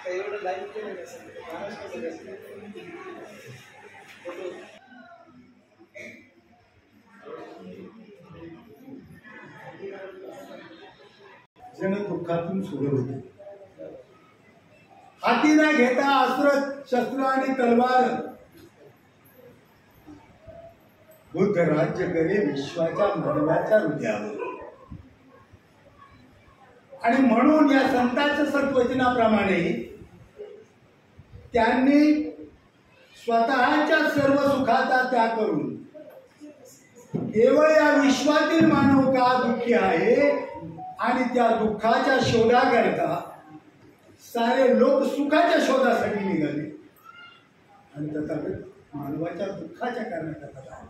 एवढं लाईव्ह केलं जण दुःखातून सुरू होते. हाती न घेता अस्त्र शस्त्र आणि तलवार बुद्ध राज्य करे विश्वाच्या मानवाच्या हृदयावर. आणि म्हणून या संतांच्या सत्वचनाप्रमाणे त्यांनी स्वतःच्या सर्व सुखाचा त्याग करून केवळ या विश्वातील मानव का दुःखी आहे आणि त्या दुःखाच्या शोधाकरता सारे लोक सुखाच्या शोधासाठी निघाले आणि तथागत मानवाच्या दुःखाच्या कारणाकरता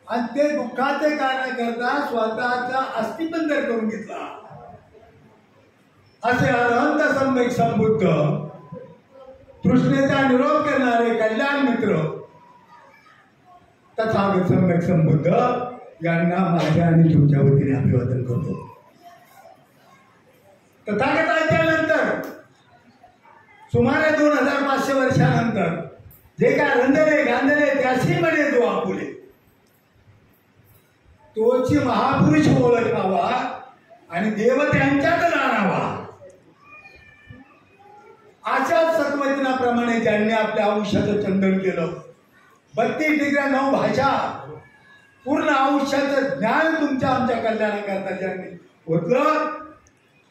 आणि ते दुःखाचे कारणाकरता स्वतःचा अस्थिबंधन करून घेतला. असे अनंत सम्यक संबुद्ध तृष्णेचा निरोध करणारे कल्याण मित्र तथागत सम्यक संबुद्ध यांना माझ्या आणि तुमच्या वतीने अभिवादन करतो. तथागतांच्या नंतर सुमारे 2500 वर्षानंतर जे काय रंधले गांधले त्याशी म्हणे जो आपुले तोची महापुरुष ओळखावा आणि देव त्यांच्यात जाणावा. अशाच सत्वचनाप्रमाणे ज्यांनी आपल्या आयुष्याचं चंदन केलं, 32 डिग्र्या 9 भाषा पूर्ण आयुष्याचं ज्ञान तुमच्या आमच्या कल्याणाकरता ज्यांनी होतलं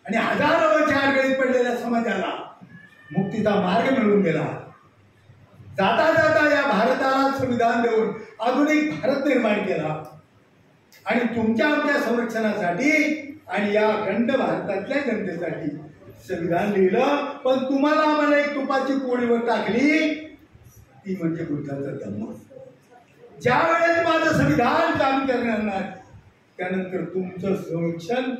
आणि हजारो वर्ष आडगळीत पडलेल्या समाजाला मुक्तीचा मार्ग मिळून गेला. जाता जाता या भारताला संविधान देऊन आधुनिक भारत निर्माण केला आणि तुमच्या आमच्या संरक्षणासाठी आणि या अखंड भारतातल्या जनतेसाठी संविधान लिहिलं. पण तुम्हाला आम्हाला एक तुपाची पोळीवर टाकली ती म्हणजे बुद्धाचा धम्म. ज्या वेळेस माझं संविधान काम करणार नाही त्यानंतर तुमचं संरक्षण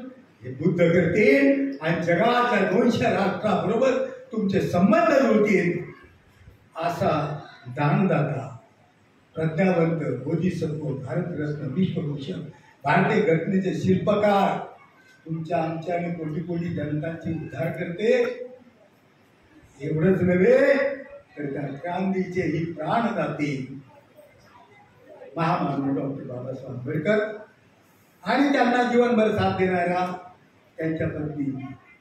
हे बुद्ध करतील आणि जगातल्या 200 राष्ट्राबरोबर तुमचे संबंध जुळतील. असा दानदाता प्रज्ञावंत बोधिसत्व भारतरत्न विश्वभूषण भारतीय घटनेचे शिल्पकार तुमच्या आमच्या आणि कोटी कोटी जनतांचे उद्धार करते. एवढंच नव्हे तर त्या क्रांतीचे ही प्राणदाते महामानव डॉक्टर बाबासाहेब आंबेडकर आणि त्यांना जीवनभर साथ देणाऱ्या त्यांच्या पत्नी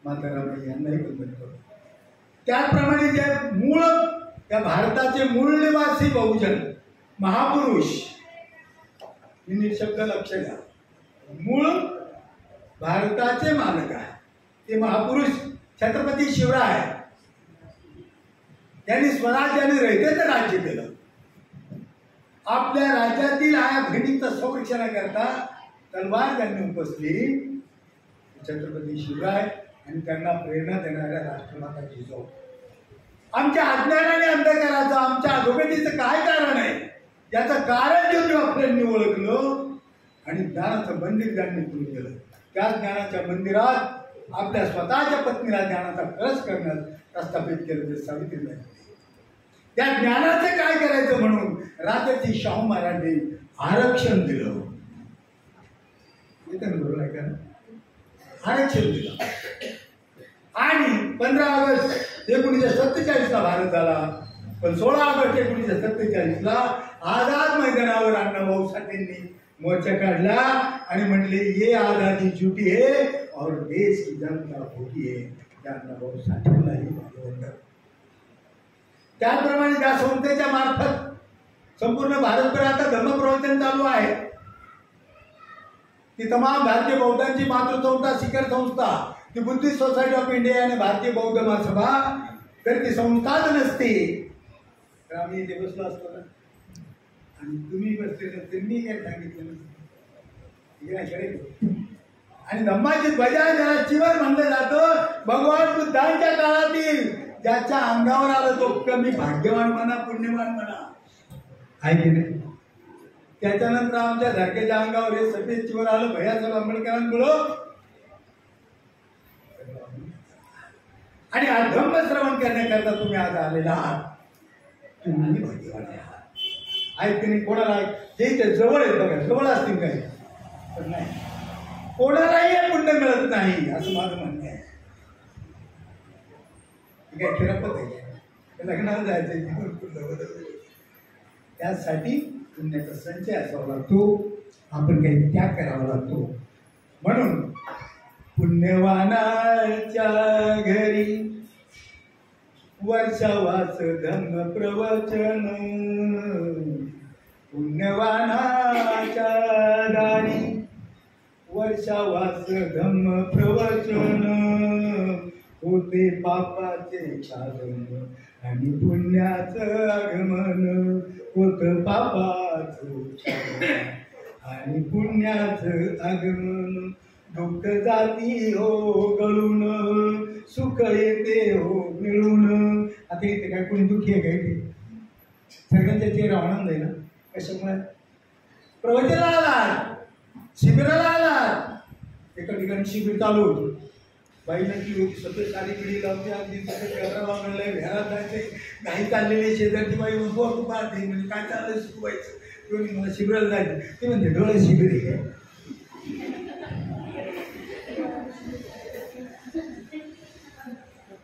माता रमाई यांनाही वंदन करतो. त्याचप्रमाणे जे मूळ त्या भारताचे मूळ निवासी बहुजन महापुरुष शब्द लक्ष द्या, मूळ भारताचे मालक आहे ते महापुरुष छत्रपती शिवराय यांनी स्वराज्याने रयतेचं राज्य केलं. आपल्या राज्यातील आया घडीचं संरक्षणाकरता तलवार त्यांनी उपसली छत्रपती शिवराय आणि त्यांना प्रेरणा देणाऱ्या राष्ट्रमाता जिजाऊ. आमच्या अज्ञानाने अंधकाराचं आमच्या अधोगतीचं काय कारण आहे याचं कारण जो आपल्यांनी ओळखलं आणि ज्ञानाचं मंदिर त्यांनी सुरू केलं. त्या ज्ञानाच्या मंदिरात आपल्या स्वतःच्या पत्नीला ज्ञानाचा कळस करण्यास प्रस्थापित केलं ते सावित्रीबाई. त्या ज्ञानाचं काय करायचं म्हणून राजाची शाहू महाराजांनी आरक्षण दिलं. बरोबर आहे का? आरक्षण दिलं आणि 15 ऑगस्ट 1947ला भारत झाला. पण 16 ऑगस्ट 1947ला आझाद मैदानावर अण्णाभाऊ साठेंनी मोर्चा काढला आणि म्हणले ये आजादी झूठी है और देश की जनता भूखी है. त्या अण्णाभाऊ साठेंनाही वंदन. त्याचप्रमाणे त्या संस्थेच्या मार्फत संपूर्ण भारतभर आता धर्मप्रवचन चालू आहे. ती तमाम भारतीय बौद्धांची मातृसंस्था शिखर संस्था ती बुद्धिस्ट सोसायटी ऑफ इंडिया आणि भारतीय बौद्ध महासभा तर ती संस्थाच नसते तर आम्ही इथे बसलो असतो ना आणि तुम्ही बसले तर त्यांनी काय सांगितलं आणि धम्माची ध्वजा ज्याला चिवर म्हणलं जातं भगवान बुद्धांच्या काळातील ज्याच्या अंगावर आलं तो कमी भाग्यवान म्हणा पुण्यवान म्हणा आहे की नाही. त्याच्यानंतर आमच्या धडकेच्या अंगावर हे सफेद चिवर आलं भैयासाहेब आंबेडकरांमुळं आणि धम्म श्रवण करण्याकरता तुम्ही आज आलेला आहात. तुम्ही भाग्यवान आहात. आहेत की नाही. कोणाला जे इथे जवळ आहेत बघा जवळ असतील काही पण नाही, कोणालाही हे पुण्य मिळत नाही असं माझं म्हणणं आहे. काय फिरपत आहे, लग्नाला जायचं त्यासाठी पुण्याचा संचय असावा लागतो, आपण काही त्याग करावा लागतो. म्हणून पुण्यवानाच्या घरी वर्षावास धम्म प्रवचन, पुण्यवानाच्या दारी वर्षावास धम्म प्रवचन, होते पापाचे क्षालन आणि पुण्याचं आगमन, होत पापाचं क्षालन आणि पुण्याचं आगमन, दुःख जाती हो गळून, सुख येते हो मिळून. आता इथे काय कोणी दुःखी आहे काय? ते सगळ्यांच्या चेहरा आनंद आहे ना. कशामुळे? प्रवचनाला आलात, शिबिराला आलात. एका ठिकाणी शिबिर चालू होतं, बाईला की होती सतत सारी पिढी लावते, अगदी सतत पेपराला म्हणलंय, घरात जायचे, काही चाललेली शेजारची बाई उभं पाहते, म्हणजे काय चाललंय शिकवायचं. कोणी मला शिबिराला जायचं, ते म्हणते डोळे शिबिर आहे.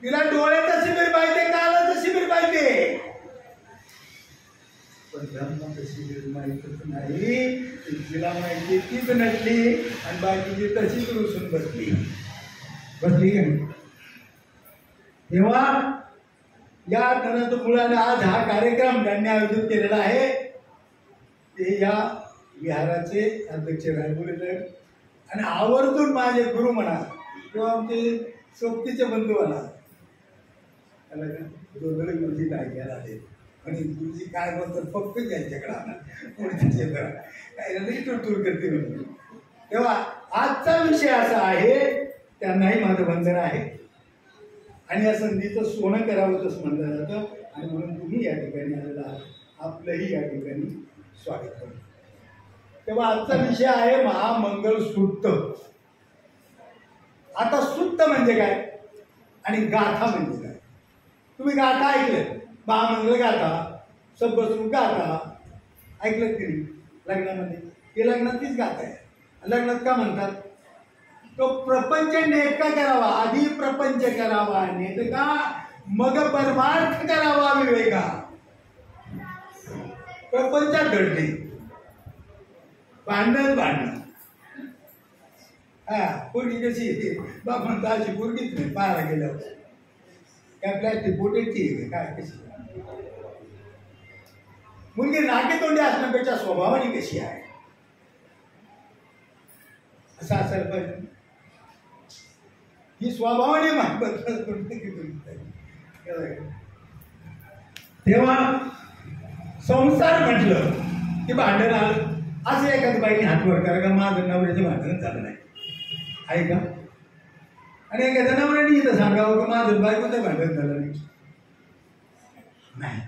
तिला डोळ्याचं शिबिर पाहिजे, कानाचं शिबिर पाहिजे, पण ब्रह्माचं शिबिर माहितच नाही. तिला माहिती तीच नटली आणि बाकीची तशीच रुसून बसली का नाही. तेव्हा या तनात मुलाने आज हा कार्यक्रम ज्यांनी आयोजित केलेला आहे ते या विहाराचे अध्यक्ष रायपुरे आणि आवर्जून माझे गुरु म्हणा किंवा आमचे सोबतीचे बंधू म्हणा, दोघे गुरुजी काय घ्यायला आले आणि गुरुजी काय बोलतात फक्त त्यांच्याकडे काय नाही टूर करते म्हणून. तेव्हा आजचा विषय असा आहे, त्यांनाही माझं बंधन आहे आणि या संधीचं सोनं करावं तसं म्हणलं जातं. आणि म्हणून तुम्ही या ठिकाणी आलेला आहात, आपलंही या ठिकाणी स्वागत करतो. तेव्हा आजचा विषय आहे महामंगल सूक्त. आता सूक्त म्हणजे काय आणि गाथा म्हणजे काय? तुम्ही गाथा ऐकलं, महामंगल गाथा, सबसूर गाथा ऐकलं की नाही? लग्नामध्ये हे लग्नातलीच गाथा आहे. लग्नात का म्हणतात? तो प्रपंच नेटका करावा, आधी प्रपंच करावा नेटका, मग परमार्थ करावा विवेका. प्रपंचात घडते भांडण, हा पोरगी कशी येते बाप म्हणतो अशी पोरगीच नाही, पाहायला गेल्यावर काय प्लॅस्टिक बोटेची काय कशी मुलगी नाके तोंडी असण्यापेक्षा स्वभावाने कशी आहे असं असायला पाहिजे. ही स्वभावाने तेव्हा संसार म्हटलं की भांडण आलं. असं एखाद्या बाईने हातवर करा का माझं नवऱ्याचं भांडण झालं नाही आहे का? आणि एखाद्या नवऱ्याने इथं सांगावं का माझं बायकोचं भांडण झालं नाही.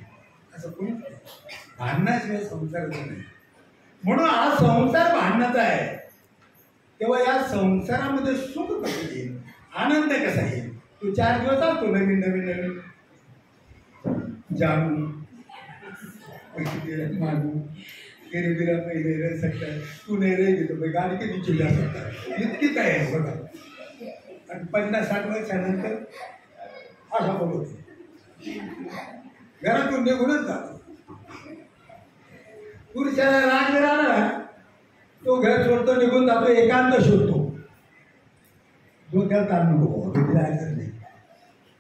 असं कोणी भांडणाशिवाय संसार नाही. म्हणून हा संसार भांडणाचा आहे. तेव्हा या संसारामध्ये सुख कसं येईल, आनंद कसा येईल? तू 4 दिवस असतो नवीन नवीन नवीन जानू मानू तेरे बिरा नाही रे सकता, तू नाही रे घेतो भाई गाडी किती चिल्ला सकता, इतकी काय आहे बघा. आणि 50-60 वर्षानंतर असा बघतो घरातून निघूनच जातो. पुरुषाला राग जर आला ना तो घर सोडतो, निघून जातो, एकांत शोधतो. डोक्याला ताण नको, जायचं नाही.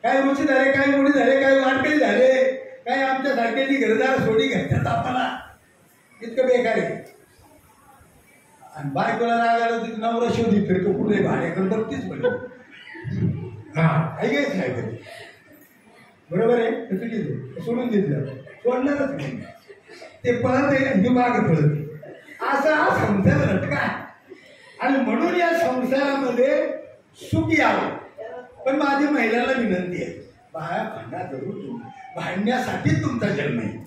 काही गोष्टी झाले, काही मुली झाले, काही वाटकरी झाले, काही आमच्या सारख्यांनी घरदार सोडी घ्यायच्यात आपल्याला, इतकं बेकार आहे. आणि बायकोला राग आला तिथे नवरा शोधित फिरतो, कुठे भाड्याकडे बघतीच पडली. हा ऐकायच नाही कधी, बरोबर आहे. चुकीचं सोडून दिलं, सोडणारच नाही. ते पळत आहे आणि माग पळत, असा हा संसार लटका. आणि म्हणून या संसारामध्ये सुख यावं. पण माझी महिलाला विनंती आहे, बाळा भांडा जरूर, तुम्ही भांडण्यासाठीच तुमचा जन्म आहे.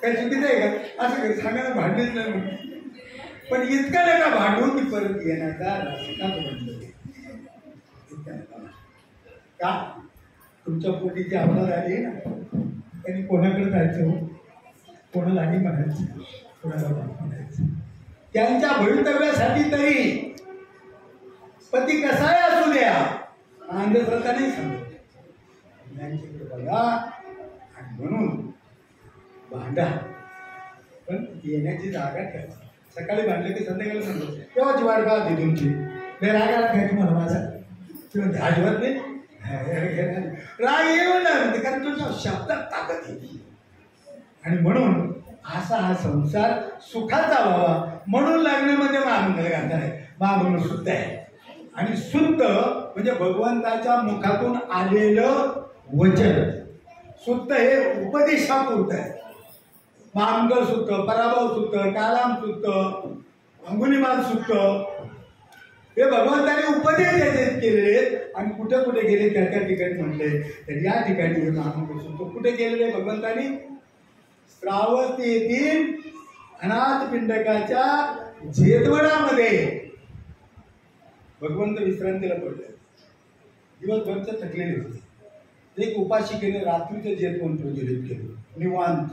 काय चुकीचं आहे का? असं सांगायला भांडणच नाही म्हणून. पण इतकं नका भांडून की परत येण्याचा रस्ता बंद का? तुमच्या पोटीची आवडा झाली ना, त्यांनी कोणाकडे जायचं? कोणाला आई म्हणायचं, कोणाला बाप म्हणायचं. त्यांच्या भवितव्यासाठी तरी पती कसाही असू द्या, अंधश्रद्धा नाही सांगत. त्यांच्याकडे बघा आणि म्हणून भांडा, पण येण्याची जागा ठेवा. सकाळी भांडले की संध्याकाळी म्हणतो केव्हाची वाट पाहते तुमची, नाही रागाला काय तुम्हाला माझा किंवा अजिबात नाही राग येऊ ना, कारण तुझ्या शब्दात ताकद येते. आणि म्हणून असा हा संसार सुखाचा व्हावा म्हणून लग्नामध्ये महामंगल गाथा आहे, महामंगल शुद्ध आहे. आणि शुद्ध म्हणजे भगवंताच्या मुखातून आलेलं वचन. शुद्ध हे उपदेशापुरतं आहे. महामंगल शुद्ध, पराभव शुद्ध, कालाम शुद्ध, अंगुलीमाल शुद्ध हे भगवंताने उपदेश केलेले. आणि कुठे कुठे गेले त्या त्या ठिकाणी म्हणले, तर या ठिकाणी हे महामंगल शुद्ध कुठे गेलेले भगवंतानी? श्रावस्ती येथील अनाथ पिंडकाच्या जेतवडामध्ये भगवंत विश्रांतीला पडले. दिवसभरच थकलेले होते. एक उपाशिकेने रात्रीचं जेवण प्रज्वलित केलं, निवांत.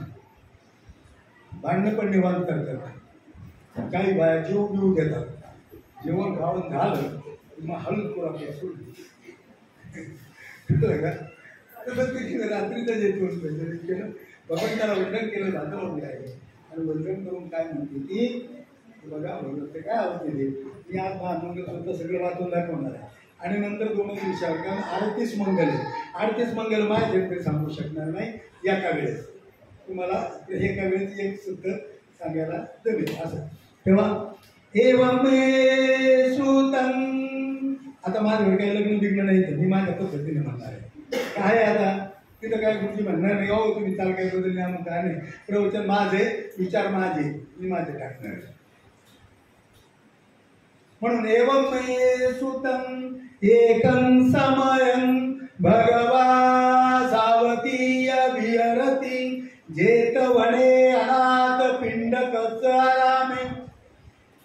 भांडणं पण निवांत करतात. काही बाया जेव पिऊ देतात. जेवण खाऊन झालं मग हळूच पुरा सोडली का तसं ते रात्रीचं जेवण प्रज्वलित केलं. भगवंताला वंदन केलं जातं म्हणून आहे. आणि वंदन करून काय म्हणते ती, बघा भगवंत काय आवडते ते मी आज महामंगल स्वतः सगळं वाचून दाखवणार आहे. आणि नंतर दोनच विषयावर, कारण 38 मंगल आहे. 38 मंगल माझ्या सांगू शकणार नाही एका वेळेस. तुम्हाला एका वेळेस एक सुद्धा सांगायला जमेल असं. तेव्हा एवं मे सुतं, आता माझ्यावर काही लग्न बिग्न नाही तर मी माझ्या पद्धतीने म्हणणार आहे. काय आता तिथं काय गोष्टी म्हणणार नाही, हो तुम्ही चाल काय बदलले मग काय नाही. प्रवचन माझे, विचार माझे, मी माझे टाकणार. म्हणून एवं मे सुतं एकं समयं भगवा सावतीय विहरती जेतवणे अनाथ पिंडकच आरामे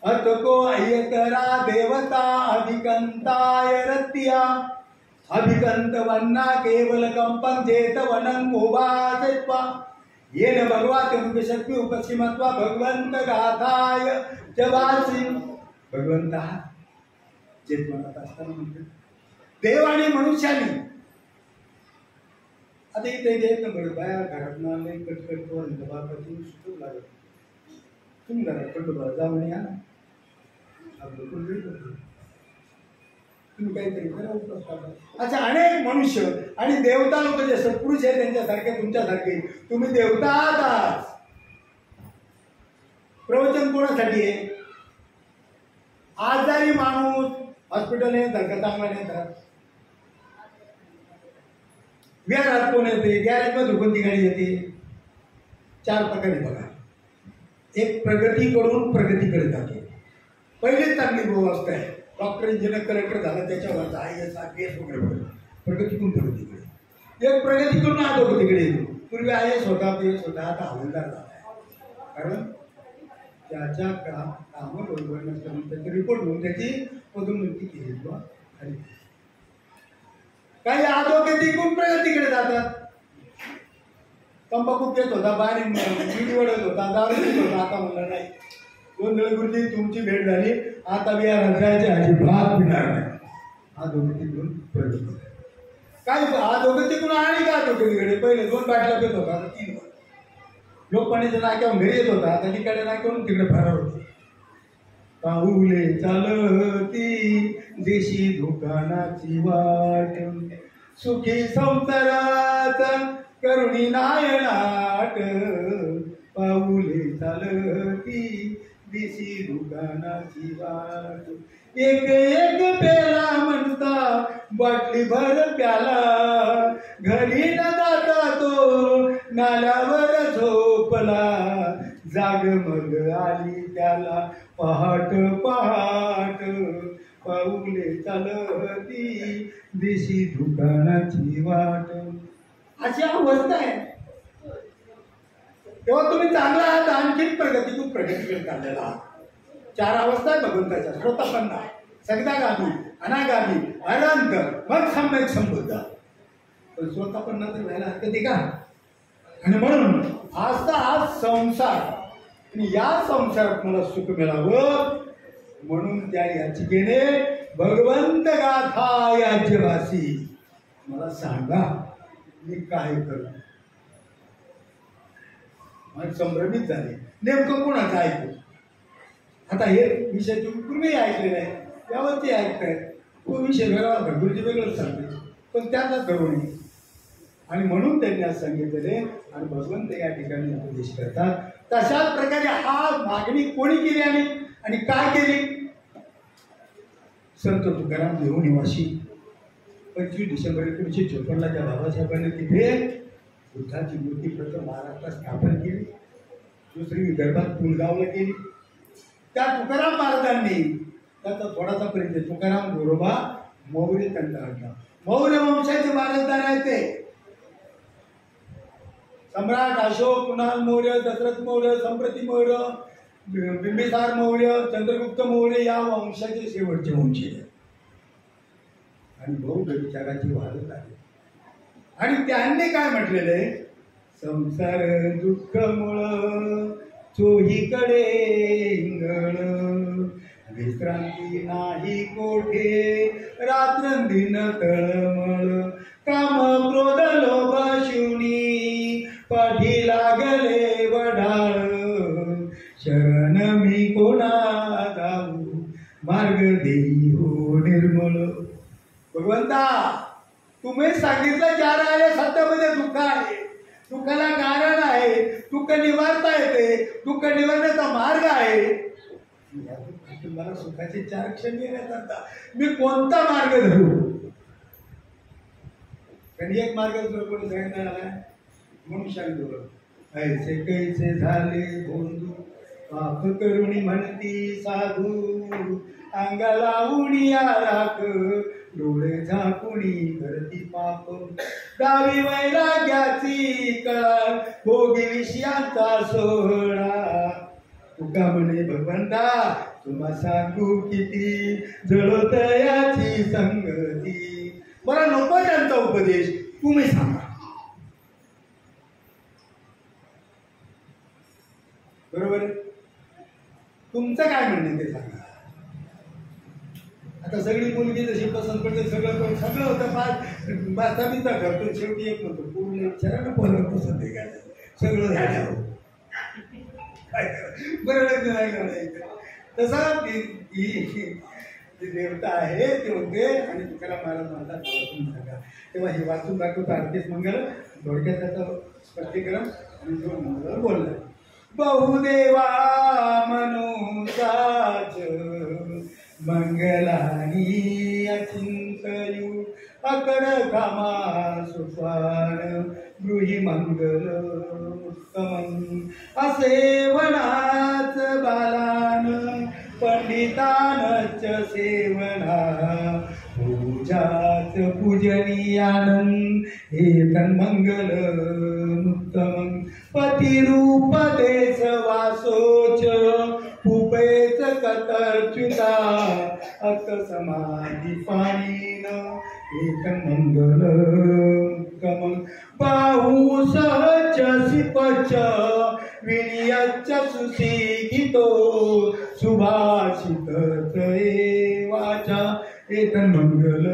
अतको अयतरा देवता अभिकंताय रत्या अभिकंत वन्ना केवल कंपं जेतवनं कोभासेत्वा येन भगवान शक्ती उपसीमत्वा भगवंत गाथाय जवासी. भगवंता जेतवनात असताना म्हणतो देव आणि मनुष्याने. आता इथे येत ना बरं बाया घरात नाही कटकट बाबा तुम्ही सुचवू लागत, तुम्ही घरात खंडोबा जाऊन या ना, तुम्ही काहीतरी करा. अच्छा, अनेक मनुष्य आणि देवता लोक जे सत्पुरुष आहे त्यांच्यासारखे तुमच्यासारखे तुम्ही देवता आहात. प्रवचन कोणासाठी आहे? आजारी माणूस हॉस्पिटल येतात का चांगला नेतात? गॅरेज कोण येते? गॅरेजमध्ये कोणती गाडी येते? 4 प्रकारे बघा. एक प्रगतीकडून प्रगतीकडे जाते. पहिली चांगली व्यवस्था आहे. डॉक्टर इंजिनियर कलेक्टर झाला त्याच्यावर IAS IPS वगैरे बघा. प्रगतीकडून प्रगतीकडे. एक प्रगतीकडून अधोगतीकडे येतो. पूर्वी IAS होता, PS होता, आता हवालदार झाला आहे. कारण त्याच्या कामं बरोबर नसताना त्याचे रिपोर्ट होऊन त्याची पदोन्नती केली. काही अधोगतीकडून प्रगतीकडे जातात. तंबाखू पेत होता, बारी विडी वडत होता, दारू पीत होता, आता म्हणलं नाही. 2 वेळ गुरुजी तुमची भेट झाली, आता मी या रंगाची अजिबात पिणार नाही. अधोगतीकडून प्रगती. काही अधोगतीकडून आणि का अधोगतीकडे? पहिले 2 बाटल्या पेत होता, आता 3 लोकपाणीच्या नाक्यावर घरी येत होता, आता तिकडे नाक्यावरून तिकडे फरार होते. पाऊले चालती देशी दुकानाची वाट सुखी संसारात करुणी नायनाट. पाऊले चालती देशी दुकानाची वाट. एक एक पेला म्हणता बाटली भर प्याला घरी न जाता तो नाल्यावर झोपला. जाग मग आली त्याला पहाट पहाट. पाऊले चालती देशी दुकानाची वाट. अशी अवस्था आहे. तेव्हा तुम्ही चांगला आहात, आणखी प्रगतीतून प्रगतीकडे चाललेला आहात. 4 अवस्था आहे भगवंताच्या. श्रोतापन्ना, सगदागामी, अनागामी, अनंत, मग सम्यक संबुद्ध. पण श्रोतापन्ना तर व्हायला हरकत आहे का? आणि म्हणून असा हा संसार आणि या संसारात मला सुख मिळावं म्हणून त्या याचिकेने भगवंत गाथा याज्यवासी मला सांगा मी काय करू. मला संभ्रमित झाले नेमकं कोणाचं ऐकू. आता हे विषय तुम्ही पूर्वी ऐकलेला आहे यावरती ऐकताय तो विषय वेगळा भरपूरचे वेगळंच सांगते पण त्यातच धरू नये. आणि म्हणून त्यांनी आज सांगितलेले आणि भगवंत या ठिकाणी उपदेश करतात. तशाच प्रकारे हा मागणी कोणी केली आणि काय केली. संत तुकाराम देहू निवासी 25 डिसेंबर 1954 त्या बाबासाहेबांनी तिथे बुद्धाची मूर्ती प्रथम महाराष्ट्रात स्थापन केली. दुसरी विदर्भात पुलगावला केली. त्या तुकाराम महाराजांनी त्याचा थोडासा परिचय तुकाराम गोरोबा मौर्य त्यांचा आणला. मौर्य वंशाचे वारसदार आहेत ते. सम्राट अशोक कुणाल मौर्य दशरथ मौर्य संप्रती मौर्य बिंबिसार मौर्य चंद्रगुप्त मौर्य या वंशाचे शेवटचे वंशी आणि बौद्ध विचाराची वारस आहे. आणि त्यांनी काय म्हटलेलं आहे संसार दुःख मुळ चोहीकडे इंगळ विश्रांती नाही कोठे रात्रंदिन तळमळ काम क्रोध लोभ शिवणी पाठी लागले वढाळ शरण मी कोणा जाऊ मार्ग देई हो निर्मळ. भगवंता तुम्ही सांगितलं ज्या राहिले सत्यामध्ये दुःख आहे दुःखाला कारण आहे दुःख निवारता येते दुःख निवारण्याचा मार्ग आहे. तुम्हाला सुखाचे 4 क्षण येण्यात मी कोणता मार्ग धरू. त्यांनी एक मार्ग कोणी सांगितला म्हणून सांगतो ऐसे कैसे झाले भोंदू पाप करुणी म्हणती साधू अंगाला उडिया राख डोळे झाकुणी करती पाप डावी वैराग्याची कळा भोगी विषयांचा सोहळा. तुका म्हणे भगवंता तुम्हा सांगू किती जळतयाची संगती. मला नको त्यांचा उपदेश तुम्ही सांगा. बरोबर तुमचं काय म्हणणं ते सांगा. आता सगळी मुलगी जशी पसंत पडते सगळं सगळं होतं बास्ताबीचा ठरतो शेवटी एक नव्हतं पूर्ण विचारानं पोरं पसंत आहे काय सगळं झाल्यावर बरोबर नाही. तसा ती देवता आहे ते होते आणि तुकाराम महाराज म्हणतात सांगा. तेव्हा हे वाचून दाखवतं आरतीस मंगल थोडक्यात त्याचं स्पष्टीकरण आणि दोन मंगल बोलला. बहुदेवा मनुजाच मंगलानी अचिंतयू अकड कामा सुपान गृही मंगल उत्तमं असेवनाच बालान पंडितानच सेवना पूजाच पूजनीयानं एतन्मंगल उत्तमं पतिरूप देश वासोच पुपेच कतर्च्युता अत समाधी पाणीन एकमंगल उत्तमं बाहू सहच सिपच विनियच्च सुशिक्षितो सुभाषित वाचा एकमंगल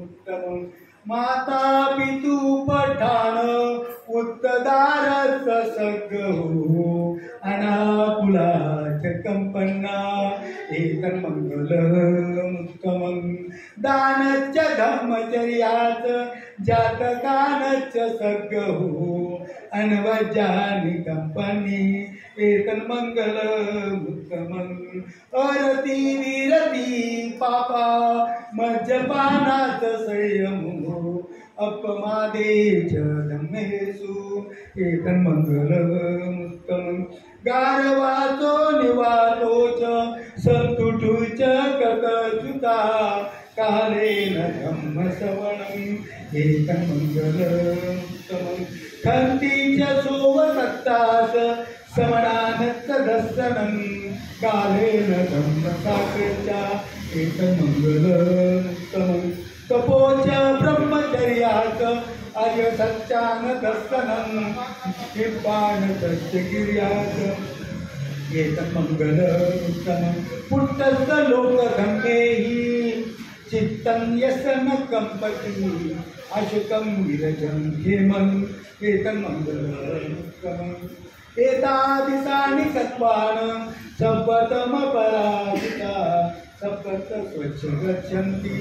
उत्तमं माता पितु पठान उत्तदारच सगहो अनाकुलाच कंपन्ना एकमंगल उत्तमं दानच धर्मचर्याच जातकानच सगहो अनवजानी कंपनी एकमंगल उत्तमं अरती विरती पापा मज्जपानाच संयमो अपमादेच धम्मेषु एकमंगल उत्तमं गारवाचो निवातोच संतुटुच कतच्युता कालेन धम्मश्रवणं एकमंगल उत्तमं खंतीच सोवसत्तास समणानच दर्शनं कालेन धम्मसाकृत्या एकमंगल उत्तमं तपोच ब्रह्मचर्याच आर्य सच्चानदस्तनं कृपाण सत्यगिर्यात एतन्मंगल उत्तमं पुट्टस्थ लोकधम्मेहि चित्तं यस्य न कंपति अशुकं विरजं हेमं एतन्मंगल उत्तमम् एतादिसानि सत्त्वान् सपतमपराजिता सपत स्वच्छ गच्छन्ति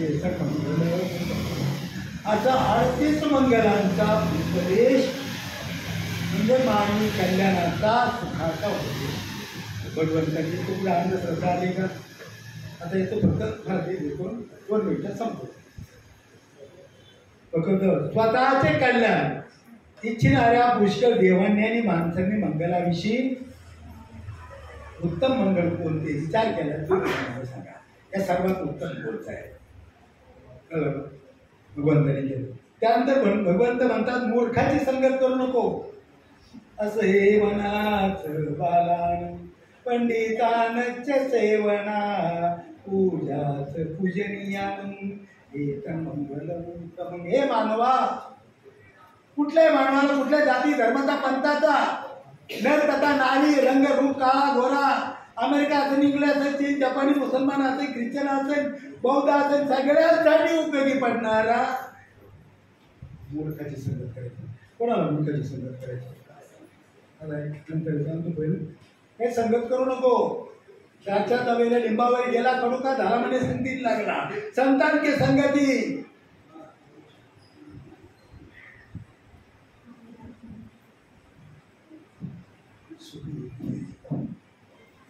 एतन्मंगल। असा 38 मंगलांचा उपदेश म्हणजे मानवी कल्याणाचा सुखाचा उपदेश भगवंताची तुला अंधश्रद्धा आली का? आता येतो फक्त भारतीय देतो 2 मिनिटात संपतो. फक्त स्वतःचे कल्याण इच्छिणाऱ्या पुष्कळ देवांनी आणि माणसांनी मंगलाविषयी उत्तम मंगल कोणते विचार केला तुम्ही सांगा. या सर्वात उत्तम कोणतं आहे भगवंताने केलं. त्यानंतर भगवंत म्हणतात मूर्खाची संगत करू नको. असं हे मनाच बालान पंडितानच सेवना पूजाच पूजनीयान एतन मंगल उत्तम. हे मानवा, कुठल्याही मानवाला कुठल्या जाती धर्माचा पंथाचा नर तथा नारी रंग रूप काळा गोरा अमेरिका असेल इंग्लंड असेल चीन जपानी मुसलमान असेल ख्रिश्चन असेल बौद्ध असेल सगळ्यांसाठी उपयोगी पडणारा मूर्खाची संगत करायची. कोणाला मूर्खाची संगत करायची? नंतर सांगतो पहिलं हे संगत करू नको. त्याच्या तवेला लिंबावर गेला कडू का झाला म्हणजे संगतीत लागला. संतान के संगती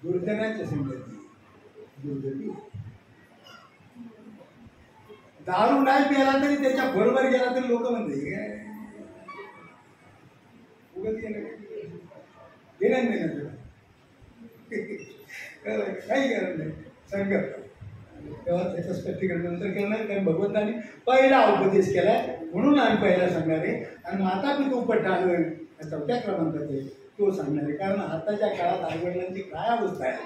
दुर्जनाच्या संगती दुर्गती. दारू नाही प्याला तरी त्याच्या बरोबर गेला तरी लोक म्हणते काही करत नाही संगत. तेव्हा त्याचं स्पष्टीकरण नंतर करणार कारण भगवंताने पहिला उपदेश केलाय म्हणून आम्ही पहिला सांगणार आहे. आणि माता पिता उपट आलोय 4थ्या क्रमांकाचे तो सांगणार आहे. कारण आताच्या काळात आईवडिलांची काय अवस्था आहे,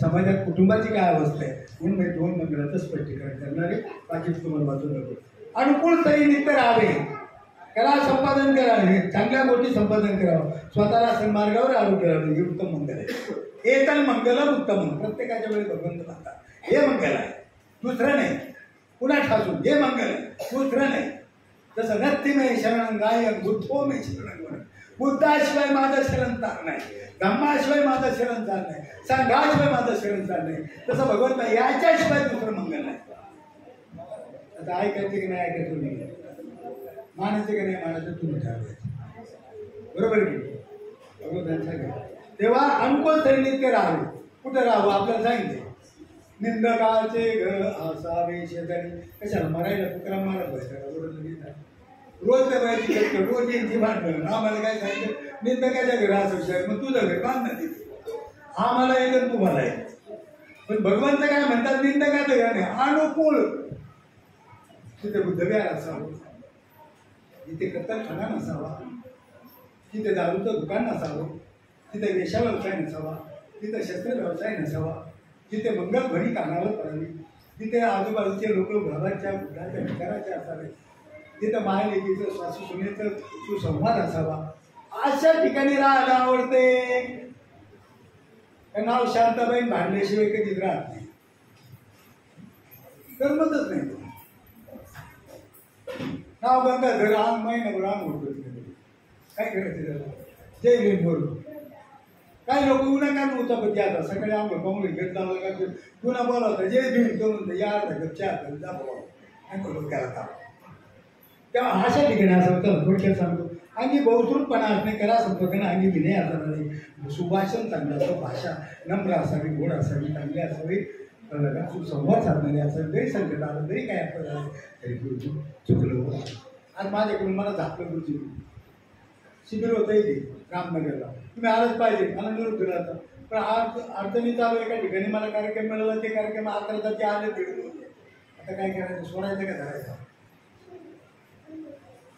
समाजात कुटुंबाची काय अवस्था आहे म्हणून मी 2 मंगलाचं स्पष्टीकरण करणार आहे. बाकी तुम्हाला वाचू नको. अनुकूल तरी नित्य राहावे, कला संपादन करावे, चांगल्या गोष्टी संपादन करावं, स्वतःला सन्मार्गावर आरोग्य करावे. हे उत्तम मंगल आहे. एतन मंगलम उत्तम. प्रत्येकाच्या वेळी भगवंत म्हणतात हे मंगल आहे दुसरं नाही. पुन्हा ठासून हे मंगल आहे दुसरं नाही. तसं नत्तिमे शरण गायक बुद्धो मे शरण. बुद्धाशिवाय माझं शरण चाल नाही, धम्माशिवाय माझं शरण चाल नाही, संघाशिवाय माझं शरण चाल नाही. तसं भगवंत याच्याशिवाय दुसरं मंगल नाही. आता ऐकायचं की नाही ऐकायचं तुम्ही, मानायचं की नाही मानायचं तुम्ही ठरवायचं. बरोबर की भगवंतांनी सांगितलं. तेव्हा अनुकूल तरी नित्य राहावे. कुठं राहावं आपल्याला सांगितले. निंदकाचे घर असावे शेजारी. कशाला मरायला तुकाराम मारत व्हायचा रोज त्या बायची करतो रोज यांची भांडण. आम्हाला काय सांगितलं निंदकाच्या घर असं मग तुझं घर बांध ना तिथे. हा मला येतं तुम्हाला आहे. पण भगवंत काय म्हणतात निंदकाचं घर नाही अनुकूल. तिथे बुद्धविहार असावं, तिथे कत्तलखाना नसावा, तिथे दारूचं दुकान नसावं, तिथे वेश्या व्यवसाय नसावा, तिथे शस्त्र व्यवसाय नसावा, तिथे मंगलध्वनी कानावर पडावी, तिथे आजूबाजूचे लोक भावाच्या बुद्धाच्या विचाराचे असावे, तिथं मायलेकीचं सासू सुनेचं सुसंवाद असावा. अशा ठिकाणी राहायला आवडते. नाव शांताबाई भांडल्याशिवाय कधीच राहत नाही. करमतच नाही. नाव गंगाधर आम महिनाभर आम होतो. काय करायचं त्याला जय भीम बोलू. काही लोक उन्हा काय नव्हता पण आता सकाळी आंघोळ पांघोळी घेत जावं का पुन्हा बोलावता जय भीम तो म्हणतो या चहा जा. तेव्हा अशा ठिकाणी असं होतं. थोडक्यात सांगतो अंगी बहुश्रुतपणा असणे करा संपर्काने अंगी विनय असा नाही. सुभाषण चांगलं असं, भाषा नम्र असावी, गोड असावी, चांगली असावी, सुसंवाद साधणारे असावे. जरी संकट आलं तरी काय आपल्याला तरी गुरुजी चुकलं. आज माझ्याकडून मला झापलं गुरुजी. शिबिर होतं इथे रामनगरला. तुम्ही आलंच पाहिजे. मला निरोप दिला होता पण आज अडचणी चालू एका ठिकाणी मला कार्यक्रम मिळाला. ते कार्यक्रम 11 ते आले भेटून होते. आता काय करायचं सोडायचं का धरायचं?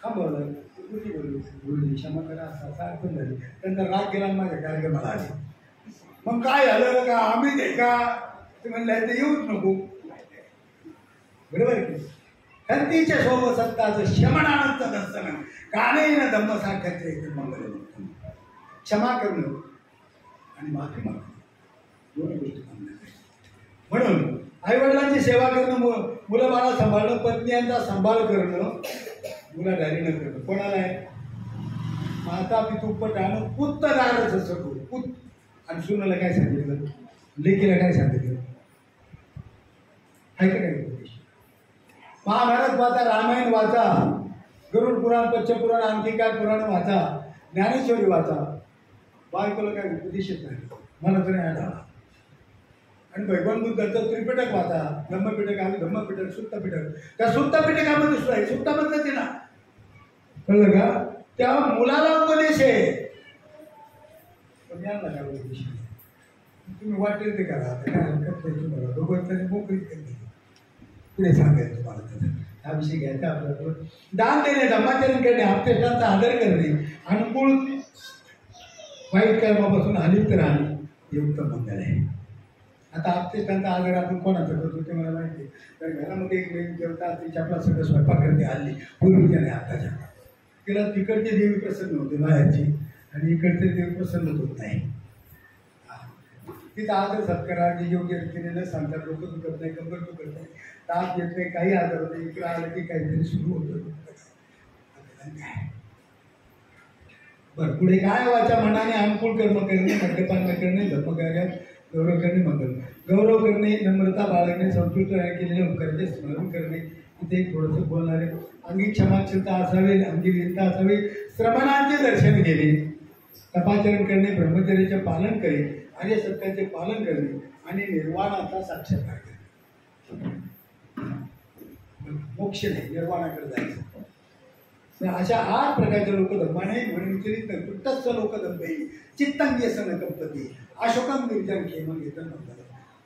हा बोलला गुरुजी बोललो गुरुजी क्षमा करा असा असा अडचण झाली. त्यांचा राग गेला माझ्या कार्यक्रमाला आले. मग काय झालं का आम्ही ते का ते म्हणलं ते येऊच नको. बरोबर आहे की हंतीच्या शोभ सत्ताचं शमनानंत दर्शन कानेन धम्म साख्याचे मंगल. क्षमा करणं आणि माफी मागणं दोन गोष्टी म्हणून आईवडिलांची सेवा करणं, मुलं बाळा सांभाळणं, पत्नीयांचा सांभाळ करणं, मुलाधारीनं करणं. कोणाला आहे? माता पितू पटानं पुत्तदारच असं पुत. आणि सुनाला काय सांगितलं? लेकीला काय सांगितलं? आहे का काय? महाभारत वाचा, रामायण वाचा, गरुड पुराण, पच्चपुराण, आणखी काय पुराण वाचा, ज्ञानेश्वरी वाचा. बायकोला काय उपदेश येत नाही, मला तरी आढळला. आणि भगवान बुद्धाचं त्रिपिटक वाचा, धम्मपिटक आहे, धम्मपिटक, सुत्तपिटक. त्या सुत्तपिटकामध्ये सुद्धा आहे, सुत्तामधलंच आहे ना, कळलं का? त्या मुलाला उपदेश आहे, पण यांना काय उपदेश आहे? तुम्ही वाटेल ते करा, काय हरकत नाही तुम्हाला. भगवंताने मोकळी केली, पुढे सांगायचं तुम्हाला त्याचा हा विषय घ्यायचा आपल्याला. दान देणे, धर्माचरण करणे, आपल्याचा आदर करणे, अनुकूल वाईट कर्मापासून अलिप्त राहणे हे उत्तम मंगल आहे. आता आपल्याचा आदर आपण कोणाचा करतो ते मला माहिती आहे. तर घरामध्ये एक वेळ जेवता तिच्या आपला सगळं स्वयंपाक करते हल्ली, पूर्वीच्या नाही आताच्या. तिला तिकडची देवी प्रसन्न होते मायाची आणि इकडचे देवी प्रसन्न होत नाही. तिचा आदर सत्काराची योग्य रीतीने न सांगतात, लोक दुखत नाही, कंबर दुखत नाही, ताप येत नाही, काही आदर होते. इकडे आलं की काहीतरी सुरू होतं. बरं, पुढे काय वाचा मनाने अनुकूल कर्म करणे, मद्यपान न करणे, धर्मकार्यात गौरव करणे, मंगल. गौरव करणे, नम्रता बाळगणे, संस्कृत केलेले उपकाराचे स्मरण करणे. इथे थोडंसं बोलणारे. अंगी क्षमाशीलता असावी, अंगी लीनता असावी, श्रमणांचे दर्शन घेणे, तपाचरण करणे, ब्रह्मचर्याचे पालन करे, आर्य सत्याचे पालन करणे आणि निर्वाणाचा साक्षात्कार करणे. मोक्ष नाही, निर्वाणाकडे जायचं. अशा 8 प्रकारचे लोक धर्माने म्हणून विचलित नाही. तत्स लोक धर्मे चित्तांगी असं कंपती अशोकम गिरिजन खेमन घेतलं म्हणतात.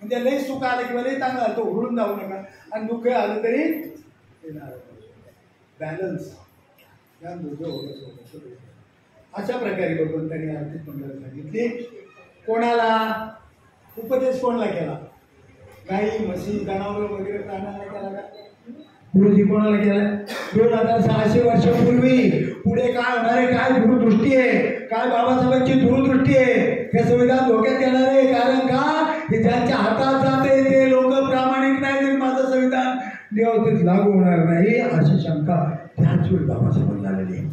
म्हणजे लय सुख आलं किंवा लय चांगलं आलं तो उडून जाऊ नका, आणि दुःख आलं तरी बॅलन्स. अशा प्रकारे भगवंतांनी आर्थिक मंडळ सांगितले. कोणाला उपदेश कोणाला केला? गाई, म्हशी, जनावर वगैरे प्राण्यांना केला का? गुरुजी कोणाला केलाय? 2600 वर्षापूर्वी. पुढे काय होणार आहे, काय दूरदृष्टी आहे, काय बाबासाहेबांची दूरदृष्टी आहे, हे संविधान धोक्यात येणार आहे. कारण का? हे ज्यांच्या हातात जाते ते लोक प्रामाणिक नाही, माझं संविधान व्यवस्थित लागू होणार नाही अशी शंका त्याच वेळी बाबासाहेब झालेली आहे.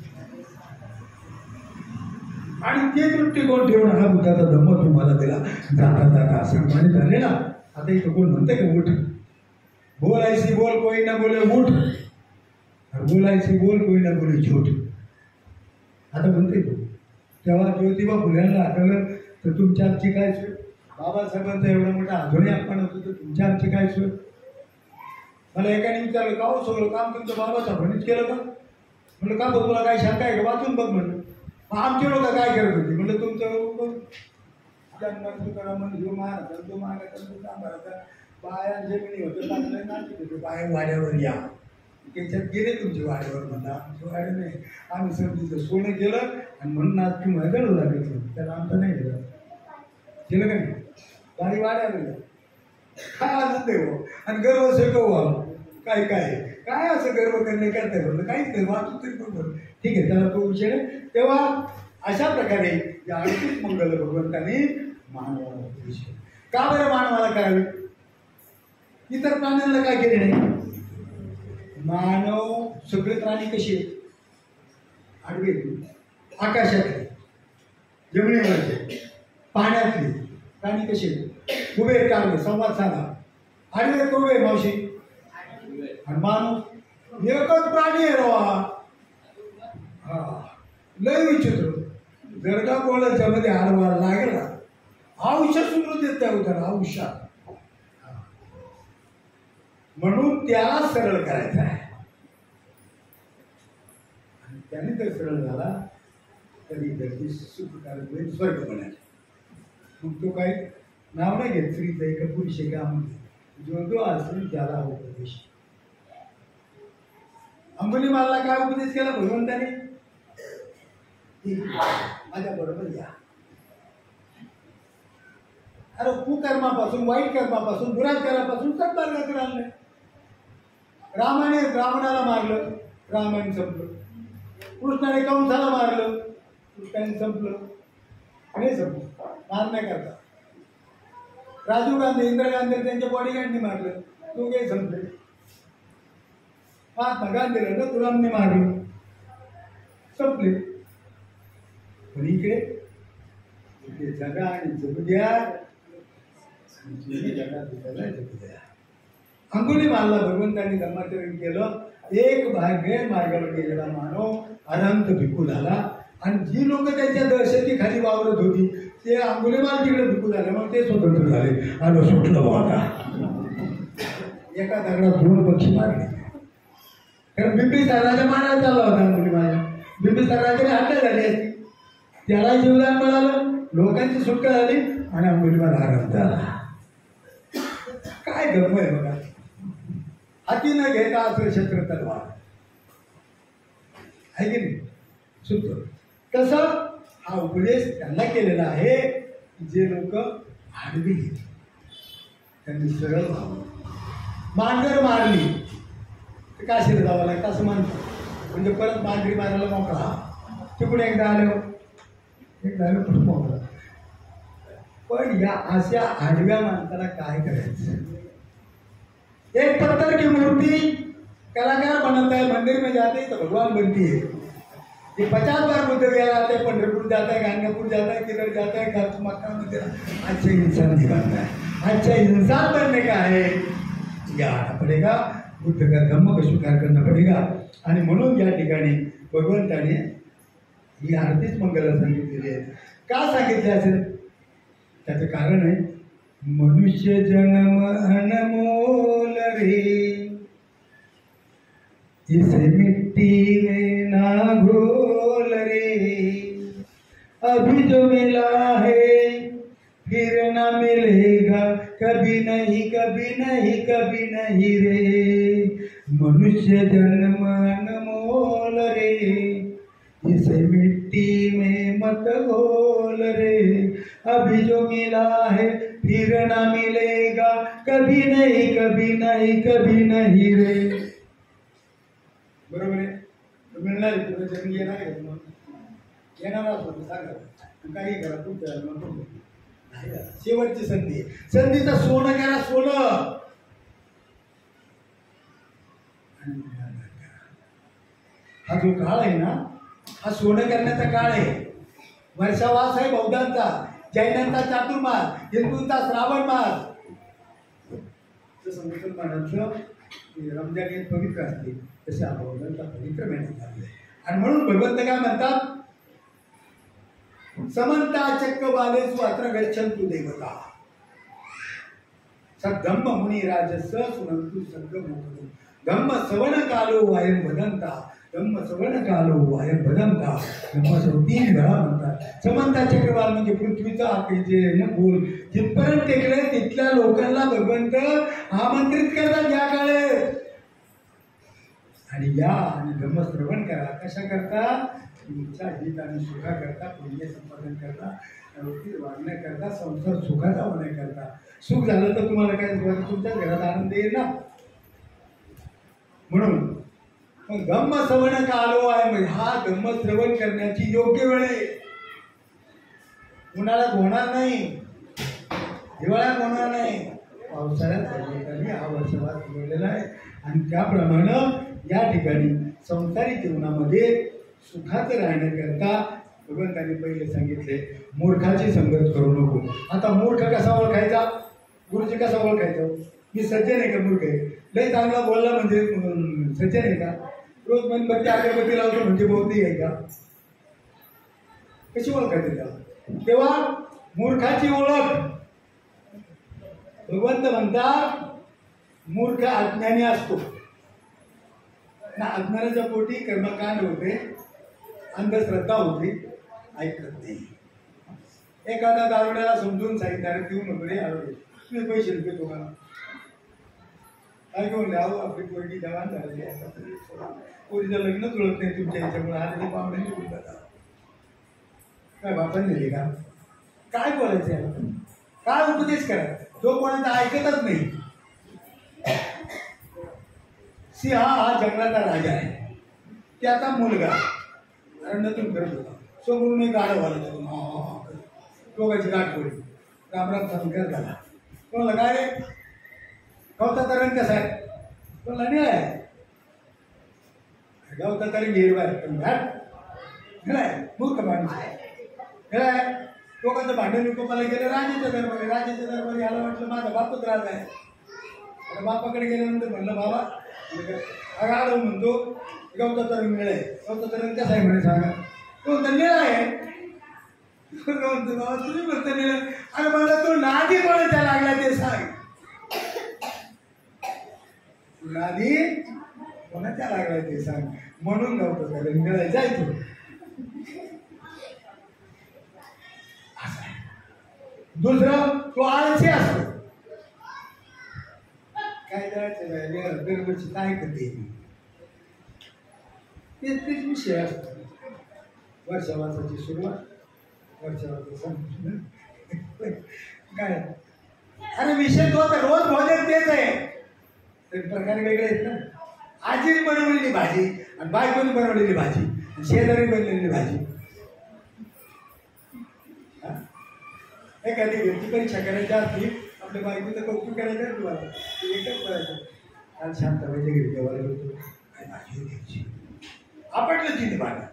आणि ते दृष्टिकोन ठेवून हा बुद्धाचा धम्म तुम्हाला दिला. जाता जाता सन्मानित झाले ना. आता इथं कोण म्हणते का उठ, बोल ऐसी बोल कोई ना बोले उठ, बोल ऐसी बोल कोई ना बोले झूठ. आता म्हणते तो. तेव्हा ज्योतिबा फुल्यांना आठवलं तर तुमच्या आमची काय सोय? बाबासाहेबांचा एवढा मोठा अजूनही आपण होतो तर तुमच्या आमची काय सोय? मला एकाने विचारलं का हो सगळं काम तुमचं बाबासाहेबांनीच केलं का? म्हणलं का बघ, तुला काय शंका आहे का? वाचून बघ म्हणलं. आमचे लोक काय करत होते? म्हणलं तुमचं बाया जमिनी होतं लागलं नाचत होते, बाया वाड्यावर या, त्याच्यात गेले तुमचे वाड्यावर. म्हणलं आमचे वाड्या नाही, आम्ही समजीचं सोनं केलं आणि म्हणून आज तुम्हाला गळू लागेल. त्याला आमचं नाही गेलं, केलं का नाही? बाई वाड्यावर गेलं, काय आनंद आहे हो. आणि गर्व शिकवू काय काय काय असं गर्व करणे करताय म्हणलं काहीच नाही, वाचू तरी पण ठीक आहे, त्याला तो विषय. तेव्हा अशा प्रकारे या आर्थिक मंगल भगवंताने मानवाला विषय. का बरं मानवाला करावे? इतर प्राण्यांना काय केले नाही? मानव सगळे प्राणी कसे आडवे, आकाशातले, जमिनीवरचे, पाण्यातले प्राणी कसे उभे काढले? संवाद सांगा. आडवे उभे मावशी आणि मानव एकच प्राणी आहे रवा. हा लय विचित्र. जर का कोणाच्या मध्ये आडवा लागला आयुष्य सुरू देत त्या उद्या आयुष्यात. म्हणून त्याला सरळ करायचं आहे. आणि त्याने जर सरळ झाला तरी धरती सुखकारक होईल, स्वर्ग बनायला. मग तो काही नाव नाही घेत स्त्रीचं एका पुरुष एका जो जो असेल त्याला उपदेश. अंबुलीमाला काय उपदेश केला भगवंताने? माझ्या बरोबर या. अरे कुकर्मापासून, वाईट कर्मापासून, बुराच कर्मापासून सत्मार्गाकडे आणलंय. रामाने रावणाला मारलं, रामायण संपलं. कृष्णाने कंसाला मारलं, कृष्णाने संपलं. नाही संपलं, मार नाही करता. राजीव गांधी, इंदिरा गांधी त्यांच्या बॉडीगार्डनी मारलं, दोघे संपले. महात्मा गांधीला नथुरामने मारलं, संपले. पण इकडे जगा आणि जगू द्या, अंगुली मारला भगवंतांनी धर्माचरण केलं. एक भाग्य मार्गावर गेलेला मानव अनंत भिक्खू झाला. आणि जी लोक त्यांच्या दहशती वावरत होती ते अंगुलीमाल तिकडे भिक्खू झाले, मग ते स्वतंत्र झाले. आणि सुटलं बाबा, एका दगडात 2 पक्षी मारले. कारण बिंबिसार राजा मारायला चालला होता अंगुलीमाल. बिंबिसार राजाने हत्या झाली असती, त्याला जीवदान मिळालं, लोकांची सुटका झाली आणि अंगुलीमाल आराम झाला. काय धर्म आहे बघा. हाती न घेता असं शस्त्र तलवार आहे की नाही, सुद्धा तसं हा उपदेश त्यांना केलेला आहे जे लोक आडवी घेतली, त्यांनी सरळ व्हावं. मांजर मारली तर काशीला जावं लागतं असं म्हणतात. म्हणजे परत मांजरी मारायला मोकळा, तिकडे एकदा आलं पण मोकळा. पण या अशा आडव्या माणसाला काय करायचं. एक पत्थर की मूर्ति कलाकार बनाता है, मंदिर में जाते हैं तो भगवान बनती है. ये 50 बार बुद्ध गया जाता है, पंढरपुर जाता है, गांगनापुर जाता है, किधर जाता है, घर मक्का में तेरा. अच्छा इंसान नहीं बनना है, अच्छा इंसान बनने का है, ये आना पड़ेगा. बुद्ध का धम्म का स्वीकार करना पड़ेगा. आणि म्हणून या ठिकाणी भगवंताने ही आरतीच मंगल सांगितलेली आहे. का सांगितले असेल त्याचं कारण आहे, मनुष्य जन्म अनमोल रे, इसे मिट्टी में ना घोल रे, अभी जो मिला है फिर न मिलेगा, कभी नहीं कभी नहीं कभी नहीं रे. मनुष्य जन्म अनमोल रे, इसे मिट्टी में मत घोल रे, अभी जो मिला है फिर ना मिलेगा, कभी नहीं कभी नहीं कभी नहीं रे. बरोबर आहे, मिळणार आहे तुला जन्म येणार आहे, येणार असतो सांगा काही करा तुमच्या शेवटची संधी. संधीचं सोनं करा, सोनं. हा जो काळ आहे ना, हा सोनं करण्याचा काळ आहे. वर्षावास आहे बौद्धांचा, जैनांचा चातुर्मास, हिंदूंचा श्रावण मास. जसं मुसलमानांचं रमजान हे पवित्र असते तसे हा बौद्धांचा पवित्र महिना आहे. आणि म्हणून भगवंत काय म्हणतात, समंता चक्क बालेसु अत्र गच्छन्तु देवता, सद्धम्म मुनी राजस सुनंतु सद्गमोक्तम्. धम्म श्रवण कालो वायम वदंता, धम्म श्रवण कालो वायम वदंता. धम्म 3 वेळा म्हणतात. समंता चक्रवाल म्हणजे पृथ्वीचा जे गोल जिथपर्यंत टेकले तिथल्या लोकांना भगवंत आमंत्रित करतात या काळेत. आणि या आणि धम्म श्रवण करा. कशा करता, तुमच्या हित आणि सुखाकरता, पुण्य संपादन करता, वाढण्याकरता, संसार सुखाचा होण्याकरता. सुख झालं तर तुम्हाला काय तुमच्याच घरात आनंद येईल ना. म्हणून धम्म श्रवण कालो आहे, म्हणजे हा धम्म श्रवण करण्याची योग्य वेळ आहे. उन्हाळ्यात होणार नाही, हिवाळ्यात होणार नाही, पावसाळ्यात हा वर्षभर ठेवलेला आहे. आणि त्याप्रमाणे या ठिकाणी संसारिक जीवनामध्ये सुखाचं राहण्याकरता भगवंतांनी पहिले सांगितले, मूर्खाची संगत करू नको. आता मूर्ख कसा ओळखायचा, गुरुजी कसा ओळखायचा. मी सज्जन आहे का मूर्ख आहे. लई चांगला बोलला म्हणजे सज्जन आहे का. रोज मेणबत्ती अगरबत्ती लावतो म्हणजे बौद्धिक आहे का. कशी ओळखायचं त्याला. तेव्हा मूर्खाची ओळख भगवंत म्हणतात, मूर्ख अज्ञानी असतो ना. अज्ञानाच्या पोटी कर्मकांड होते, अंधश्रद्धा होती, ऐकत नाही. एखादा दारुड्याला समजून सांगितलं देऊ नको रे, तुम्ही पैसे देतो का, काय घेऊन द्यावं, आपली पोरगी जवान झालेली आहे, पोरीचं लग्न जुळत नाही तुमच्या याच्यामुळे, आलेली पाहुणे निघून जातात. काय बापाने दिले का, काय बोलायचं याला, काय उपदेश करायचा. जो कोणाचा ऐकतच नाही. सिंह हा जंगलाचा राजा आहे. त्याचा मुलगा अरण्यातून फिरत होता. समोरून एक गाडा वाला दोघांची गाठ पडली. रामराम संस्कार झाला. कोणाला काय रे गवताचा रंग कसा आहे? कोणाला नाही आहे. गवताचा रंग हिरवा आहे पण घाट खेळाय मूर्ख माणूस खेळाय. लोकांचं भांडण विकोपाला गेलं राजाच्या दरबारी. राजाच्या दरबारी याला वाटलं माझा बापच राजा आहे. आता बापाकडे गेल्यानंतर म्हणलं बाबा आगाड म्हणतो गवताचा रंग निळा आहे. गवताचा रंग कसा आहे म्हणे सांगा. तो म्हणतो निळा आहे. म्हणतो बाबा तुम्ही म्हणता निळा. अरे मला तो नादी कोणाच्या लागला ते सांग. नादी कोणाच्या लागला ते सांग. म्हणून गवताचा रंग निळा जायचो. दुसरं तो आळशी असतो. काय जायचं दरवर्षी काय करते तेच विषय असतो. वर्षावासाची सुरुवात वर्षावासा संपतो काय. अरे विषय तो तर रोज भोजन तेच आहे. तर प्रकार वेगळे आहेत ना. आजीने बनवलेली भाजी आणि बायकोने बनवलेली भाजी आणि शेजारी बनवलेली भाजी. एखादी व्यक्ती परीक्षा करायची असली आपल्या बायकोचं कौतुक करायचं आहे तुम्हाला एकच करायचं. काल शांताबाईच्या घरी जेवायला होतो. काय भाजी द्यायची आपटलं तिने भाजी.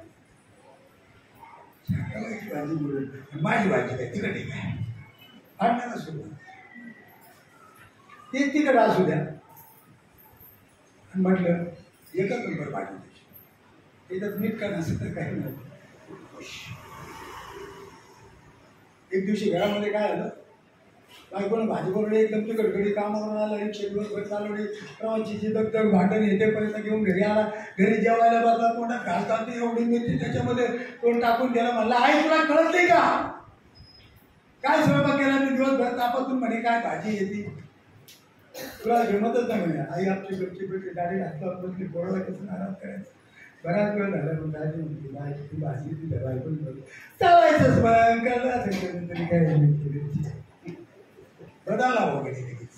शांताबाईची भाजी बोलून माझी भाजी काय तिकडे ठीक आहे भांडणाला सुरुवात. ते तिकडे असू द्या म्हटलं एकच नंबर भाजी द्यायची. त्याच्यात मीठ का नसेल तर काही नाही. एक दिवशी घरामध्ये काय झालं बायकोनं भाजी बनवली एकदम ती गडगडी कामावरून आला. रिक्षा दिवसभर चालवली. प्रवासीची दगदग भांडण येते पैसा घेऊन घरी आला. घरी जेवायला बसला. तोंडात घास घालते एवढी मिरची त्याच्यामध्ये तोंड टाकून गेला. म्हणला आई तुला कळत नाही का काय स्वयंपाक केला मी दिवसभर तापातून म्हणे काय भाजी येते तुला जमतच नाही म्हणे. आई आपली गपची पेटी गाडी घातला बसली. पोळाला कसं आराम करायचं. बराच वेळ झाला मग दाजी म्हणते बायची ती भाजी ती बायकोन चालायचंच मग कळलं असेल तरी काय बदलला वगैरे लगेच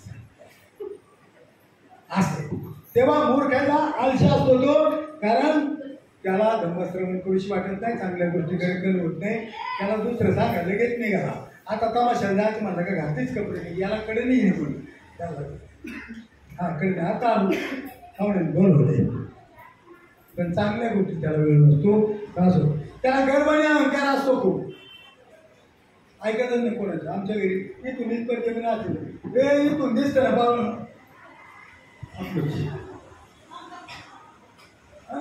असते. तेव्हा मूर्खाचा आळशी असतो तो. कारण त्याला धर्मश्रवण करूशी वाटत नाही. चांगल्या गोष्टी गण होत नाही. त्याला दुसरं सांगा लगेच नाही घाला. आता तमाशा जायचं माझा का घातलीच कपडे नाही याला कडे नाही निघून त्याला हा कडे आता आलो आवडेल बोल होते. पण चांगल्या गोष्टी त्याला वेळ नसतो त्रास होतो. त्याला गर्भाने अहंकार असतो खूप. ऐकतच नाही कोणाचं. आमच्या घरी इथून इथपर्यंत जमीन असेल वेळ इथून दिसतं ना पाहून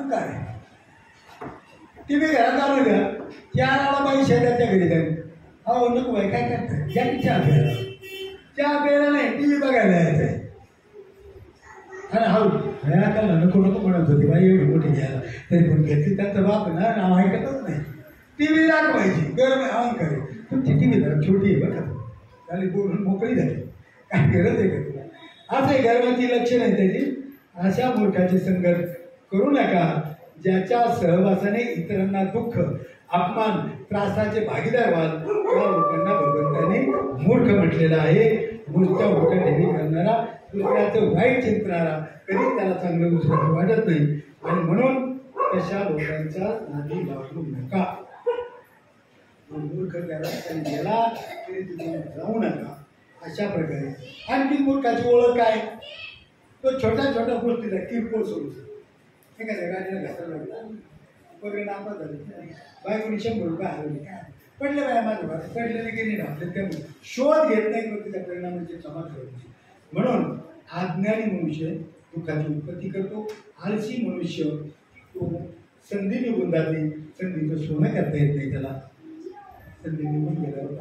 काय टी व्ही घरात आलो द्या 4 आला बाई शेजारच्या घरी जाईल. हो नको बाई काय करताय ज्यांनी चहा प्यायला चहा प्यायला नाही टी व्ही बघायला यायचं आहे. अरे हाऊ का नको नको म्हणत होती बाई एवढी मोठी घ्यायला तरी पण घेतली. त्यांचा बाप ना नाव ऐकतच नाही. टी व्ही दाखवायची गरम अहंकार तुमची टी व्ही जरा छोटी आहे बघा झाली बोलून मोकळी झाली. काय गरज आहे का तुला असं गर्वाची लक्षण आहे त्याची. अशा मूर्खाचे संघर्ष करू नका ज्याच्या सहवासाने इतरांना दुःख अपमान त्रासाचे भागीदार व्हाल. त्या लोकांना भगवंताने मूर्ख म्हटलेलं आहे. मूर्त्या मोठ्या नेहमी करणारा दुसऱ्याचं वाईट चिंतणारा कधीच त्याला चांगलं दुसऱ्याचं वाटत नाही. आणि म्हणून तशा लोकांच्या नादी लागू नका. मूर्ख त्याला त्यांनी गेला तरी तुम्ही जाऊ नका. अशा प्रकारे आणखी मूर्खाची ओळख काय तो छोट्या छोट्या गोष्टीला किरकोळ सोडतो. एखाद्या गाडीला घासायला लागला वगैरे नापा झाली बायकोणी 100 रुपये हरवले काय पडले बाय माझ्या भाषा पडलेले की नाही ढापले त्यामुळे शोध घेत नाही किंवा त्याच्या परिणामाची क्षमा ठेवायची. म्हणून अज्ञानी मनुष्य दुःखाची उत्पत्ती करतो. आळशी मनुष्य तो संधी निघून जाते. संधीचं सोनं करता येत नाही त्याला. संधी निघून गेल्यावर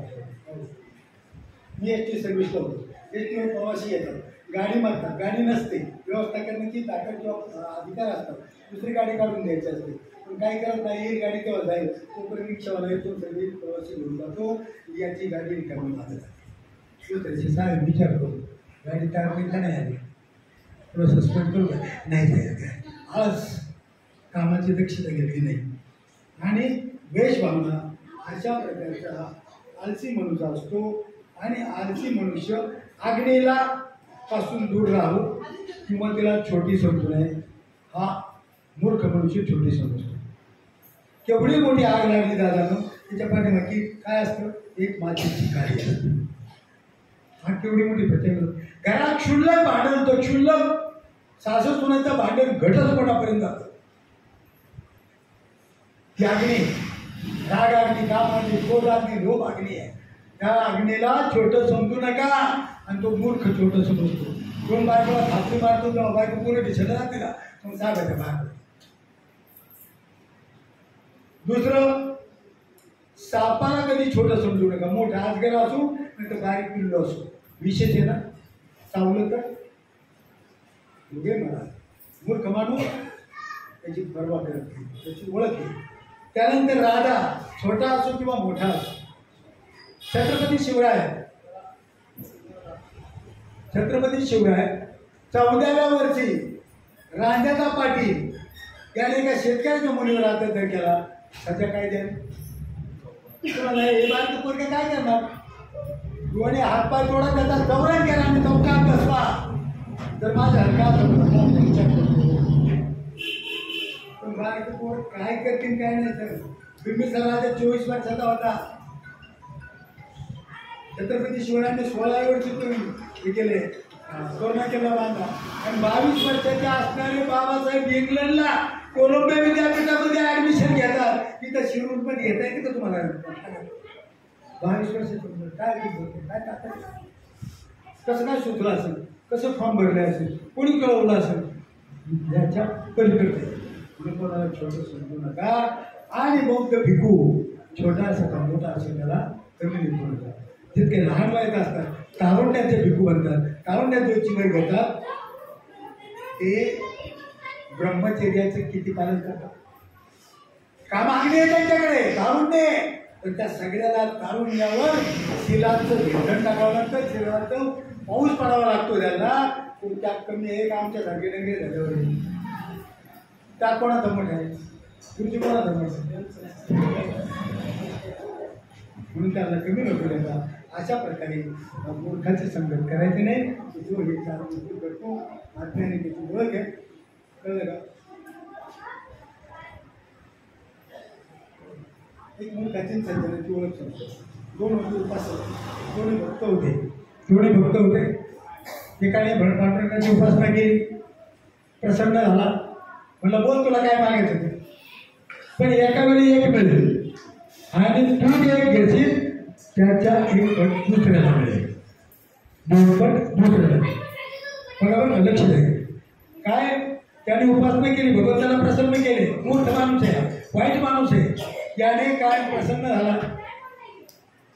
मी एसटी सर्व्हिसला होतो. एसटीवर प्रवासी येतात गाडी मारतात गाडी नसते व्यवस्था करण्याची ताकद किंवा अधिकार असतात. दुसरी गाडी काढून द्यायची असते पण काही करत नाही. एक गाडी तेव्हा जाईल तोपर्यंत रिक्षावाला येतो सगळी प्रवासी घेऊन जातो. याची गाडी रिकामी मारत जाते. दुसऱ्याची साहेब विचार करू गाडी तारली का नाही आली थोडं सस्पेंड करू का नाही काय आळस कामाची दक्षता घेतली नाही. आणि वेश भावना अशा प्रकारचा आळशी मनुष्य असतो. आणि आळशी मनुष्य आग्नेला पासून दूर राहू किंवा तिला छोटी समजू नये हा मूर्ख मनुष्य छोटी समजतो. केवढी मोठी आग लागली दादानं, त्याच्या पाठीमागे काय असतं, एक मातीची काळी असते. हा केवढी मोठी प्रत्येक घरात क्षुल्लक भांडण होतं, क्षुल्लक सासू सुनेचं भांडण घटस्फोटापर्यंत जातं. ती अग्नी, राग अग्नी, काम अग्नी, क्रोध अग्नी, लोभ अग्नी आहे. त्या अग्नीला छोटं समजू नका. आणि तो मूर्ख छोटं समजतो. कोण बायकोला थापडी मारतो तेव्हा बायको पुढे दिसत ना तिला, मग सांगायचं बाहेर. दुसरं, सापाला कधी छोटं समजू नका. मोठा आजगर असू नाही तर बारीक पिल्लो असू, विशेष आहे ना, चावलं तर उभे म्हणा. मूर्ख माणूस त्याची परवा करत नाही, त्याची ओळख आहे. त्यानंतर राजा, छोटा असो किंवा मोठा असो. छत्रपती शिवराय, छत्रपती शिवराय 14व्या वर्षी रांझ्याचा पाटील याने एका शेतकऱ्याच्या मुलीवर अत्याचार केला. सध्या काय द्या हे बारक पोरगे काय करणार, दोन्ही हातपाय तोडा, त्याचा चौरण केला आणि चौकात बसवा. जर माझ्या बारक पोर काय करतील काय नाही. सर बिंबिसार राजा 24 वर्षाचा होता. छत्रपती शिवरायांनी 16 वर्षी हे केले, कोरोना केला बांधला. आणि 22 वर्षाचे असणारे बाबासाहेब इंग्लंडला कोलंबिया विद्यापीठामध्ये ऍडमिशन घेतात. तिथं शिरूरमध्ये घेता येते का तुम्हाला? 22 वर्षाचं काय काय टाकायचं, कसं काय सुचलं असेल, कसं फॉर्म भरले असेल, कोणी कळवलं असेल, याच्या पलीकडे कोणाला छोटं समजू नका. आणि बौद्ध भिकू छोटा असं का मोठा असेल त्याला कमी लिहू नका. जितके लहान वयात असतात तारुण्याचे भिकू बनतात, तारुण्याचे चिवड घेतात, ते ब्रह्मचर्याचं किती पालन करतात. कामाग्नी आहे त्यांच्याकडे, तारुण्य. तर त्या सगळ्याला तारुण्यावर शिलाचं भेदन टाकावं लागतं, शिलाचं पाऊस पडावा लागतो. त्याला तुमच्या कमी आहे का आमच्या सारखे डंगे झाल्यावर त्यात कोणाचा मठ आहे, तुमची कोणाचा मठ, म्हणून त्याला कमी नको द्यायचा. अशा प्रकारे मूर्खाचे संगत करायचे नाही. जो हे 4 गोष्टी करतो आत्म्याने त्याची ओळख आहे, कळलं का? एक मूर्खाची संजनाची ओळख सांगतो. 2 होते उपासक, दोन्ही भक्त होते. दोन्ही भक्त होते. एकाने पांडुरंगाची उपासना केली, प्रसन्न झाला, म्हणलं बोल तुला काय मागायचं ते. पण एका वेळी एक मिळेल आणि तू जे एक घेशील त्याच्या एक पट दुसऱ्याला मिळेल, 2 पट दुसऱ्याला. बरोबर लक्ष द्या. काय त्याने उपासना केली, भगवंताला प्रसन्न केले. मूर्ख माणूस आहे, वाईट माणूस आहे. त्याने काय प्रसन्न झाला,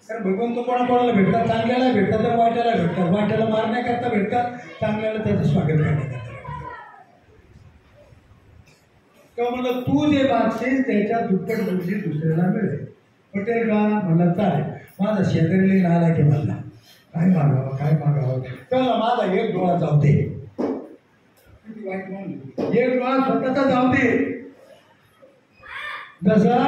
कारण भगवंत कोणाकोणाला भेटतात, चांगल्याला भेटतात तर वाईटाला भेटतात. वाईटाला मारण्याकरता भेटतात, चांगल्याला त्याचं स्वागत करण्याकरता. तेव्हा म्हणलं तू जे मागशील त्याच्या दुप्पट गोष्टी दुसऱ्याला मिळेल. पटेल का? म्हणलं चालेल. माझा शेजारी आला की म्हणला काय मागावं काय मागावं. तेव्हा माझा एक डोळा जाऊ दे, वाईट म्हणून एक डोळा स्वतःचा जाऊ दे. जसा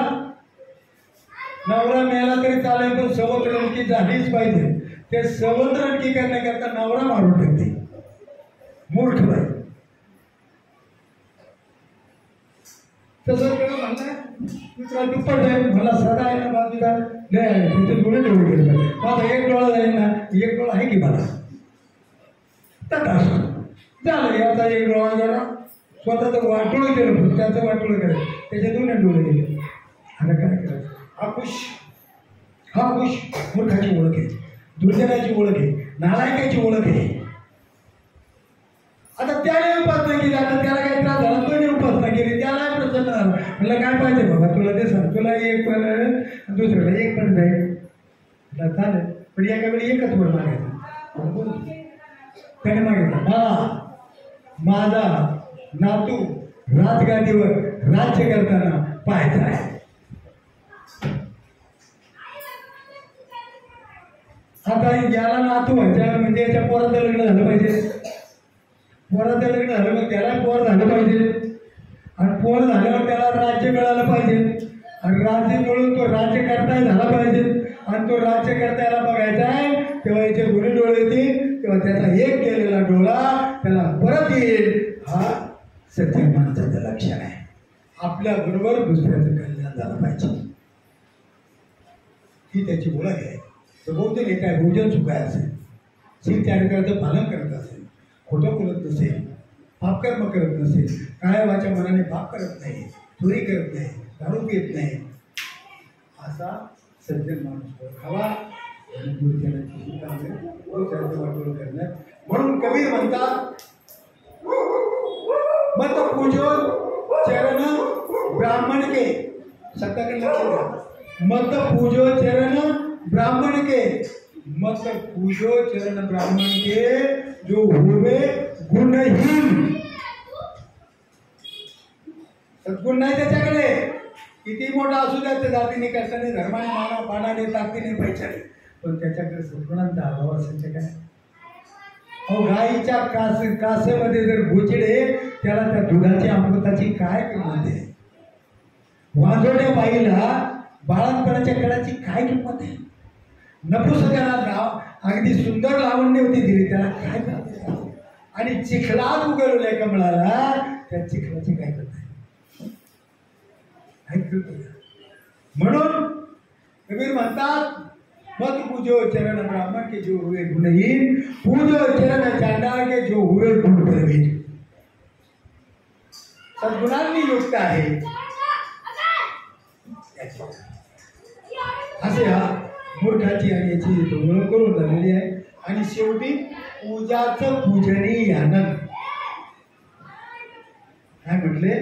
नवरा मिळाला तरी चालेल, पण सवत रणकी झालीच पाहिजे. ते सवत रणकी करण्याकरता नवरा मारून टाकते, मूर्ख बाई. तसं म्हणलं दुसरा दुप्पट जाईल, मला सदा आहे ना बाजूला लय आहे, तुमचे डोळे डोळे गेले. माझा एक डोळा जाईल ना, एक डोळा आहे की मला तथा झालं. याचा एक डोळा गेला, स्वतःचं वाटोळं केलं, त्याचं वाटोळं केलं, त्याचे 2 डोळे गेले. आता काय करायचं? हा खुश मूर्खाची ओळख आहे, दुर्जनाची ओळख आहे, नालायकाची ओळख आहे. आता त्याने उपासना केली, आता त्याला काही त्रास झाला, तोने उपासना केली, त्याला प्रसन्न झाला. म्हणलं काय पाहिजे बाबा तुला, ते सांग. तुला एक पण दुसऱ्याला एक पण जाईल, चालेल. पण एका वेळी एकच वर मागायचा. त्याने मागितलं माझा नातू राजगादीवर राज्य करताना पाहायचा आहे. आता याला नातू व्हायचा म्हणजे याच्या पोराचं लग्न झालं पाहिजे, पोराचं लग्न झालं मग त्याला पोर झालं पाहिजे, आणि पोर झाल्यावर त्याला राज्य मिळालं पाहिजे, आणि राज्य मिळून तो राज्य करताय झाला पाहिजे, आणि तो राज्य करतायला बघायचा आहे. तेव्हा याचे 2 डोळे येतील, तेव्हा त्याचा एक केलेला डोळा त्याला परत येईल. हा सज्जन माणसाचं लक्षण आहे. आपल्या बरोबर दुसऱ्याचं कल्याण झालं पाहिजे, ही त्याची ओळख आहे. तो बहुतेक एक आहे भोजन सुखाय असेल, शील त्यागाचं पालन करत असेल, खोटं बोलत नसेल, पापकर्म करत नसेल, काळ्या वाच्या मनाने पाप करत नाही, चोरी करत नाही, दारू पित नाही, असा सज्जन माणूस ओळखावा आणि गुरुजनाची वाटोळ करण्यात. म्हणून कबीर म्हणतात मत पूजो चरण ब्राह्मण के, शब्दाकडे लक्ष द्या. मत पूजो चरण ब्राह्मण के, मत पूजो चरण ब्राह्मण के जो हुए गुणहीन. सद्गुण नाही त्याच्याकडे, किती मोठा असू द्या, त्या जातीने कष्टाने धर्माने माना पानाने ताकदीने पैशाने, पण त्याच्याकडे सद्गुणांचा अभाव असेल तर काय. अहो गाईच्या कासेमध्ये जर गोचिडे, त्याला त्या दुधाची अमृताची काय किंमत आहे. वाजोड्या बाईला बाळांपणाच्या कळाची काय किंमत आहे. नपुसकाला नाव अगदी सुंदर लावण्य होती दिली, त्याला काय करते. आणि चिखलात उगवल्या कमळाला त्या चिखलाची काय करते. म्हणून कबीर म्हणतात मत पूजो चरण ब्राह्मण के जो हुए गुणहीन, पूजो चरण चांडाळ के जो हुए गुण प्रवीण. सद्गुणांनी युक्त आहे असे हा मूर्खाची आणि याची ओळख करून झालेली आहे. आणि शेवटी पूजाचं पूजनीय आनंद काय म्हटले,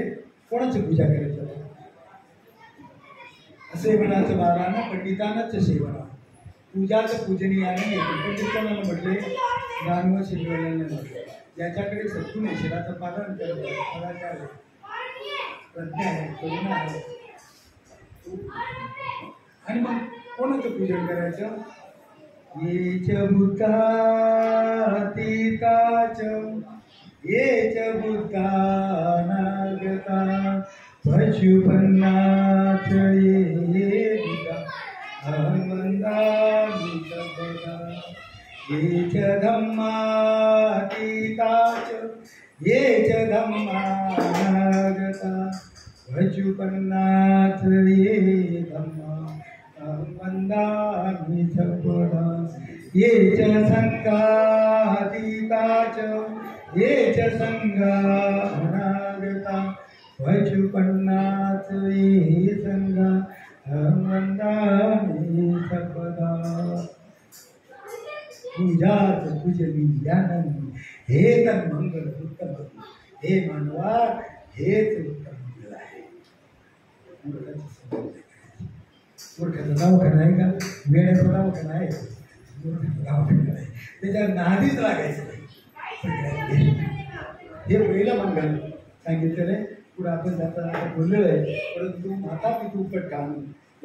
कोणाची पूजा करायचं. सेवनाचं बारानं पंडितांनाच सेवना, पूजाचं पूजनीय आनंद येतो. पंडितांना म्हटले, गाणव शिकवल्याने म्हटले, ज्याच्याकडे सद्गुण आहे, शिराचं पालन करतो, सदाचार प्रज्ञा आहे, करुणा आहे, आणि मग कोणाचं पूजन करायचं. येच बुद्धातीताच येच बुद्धानागता पशुपन्नाथ ये वंदामि सबदा. येच धम्मातीताच येच धम्मानागता पशुपन्नाथ ये धम्मा वंदामि सबदा. येच संघातीताच येच संघानागता पशुपन्नाथ ये संघा वंदामि सबदा. पूजाच पूजनीयानं हे तर मंगल उत्तम. हे मानवा हेच उत्तम मंगल आहे. मूर्खाचं दवाखाना आहे का, वेळेचा दवाखाना आहे, मूर्खाचं दवाखाना आहे, त्याच्या नादीच लागायचं नाही. हे पहिलं मंगल सांगितलेलं आहे. पुढे आपण जाता बोललेलं आहे, परंतु माता पितू पटकान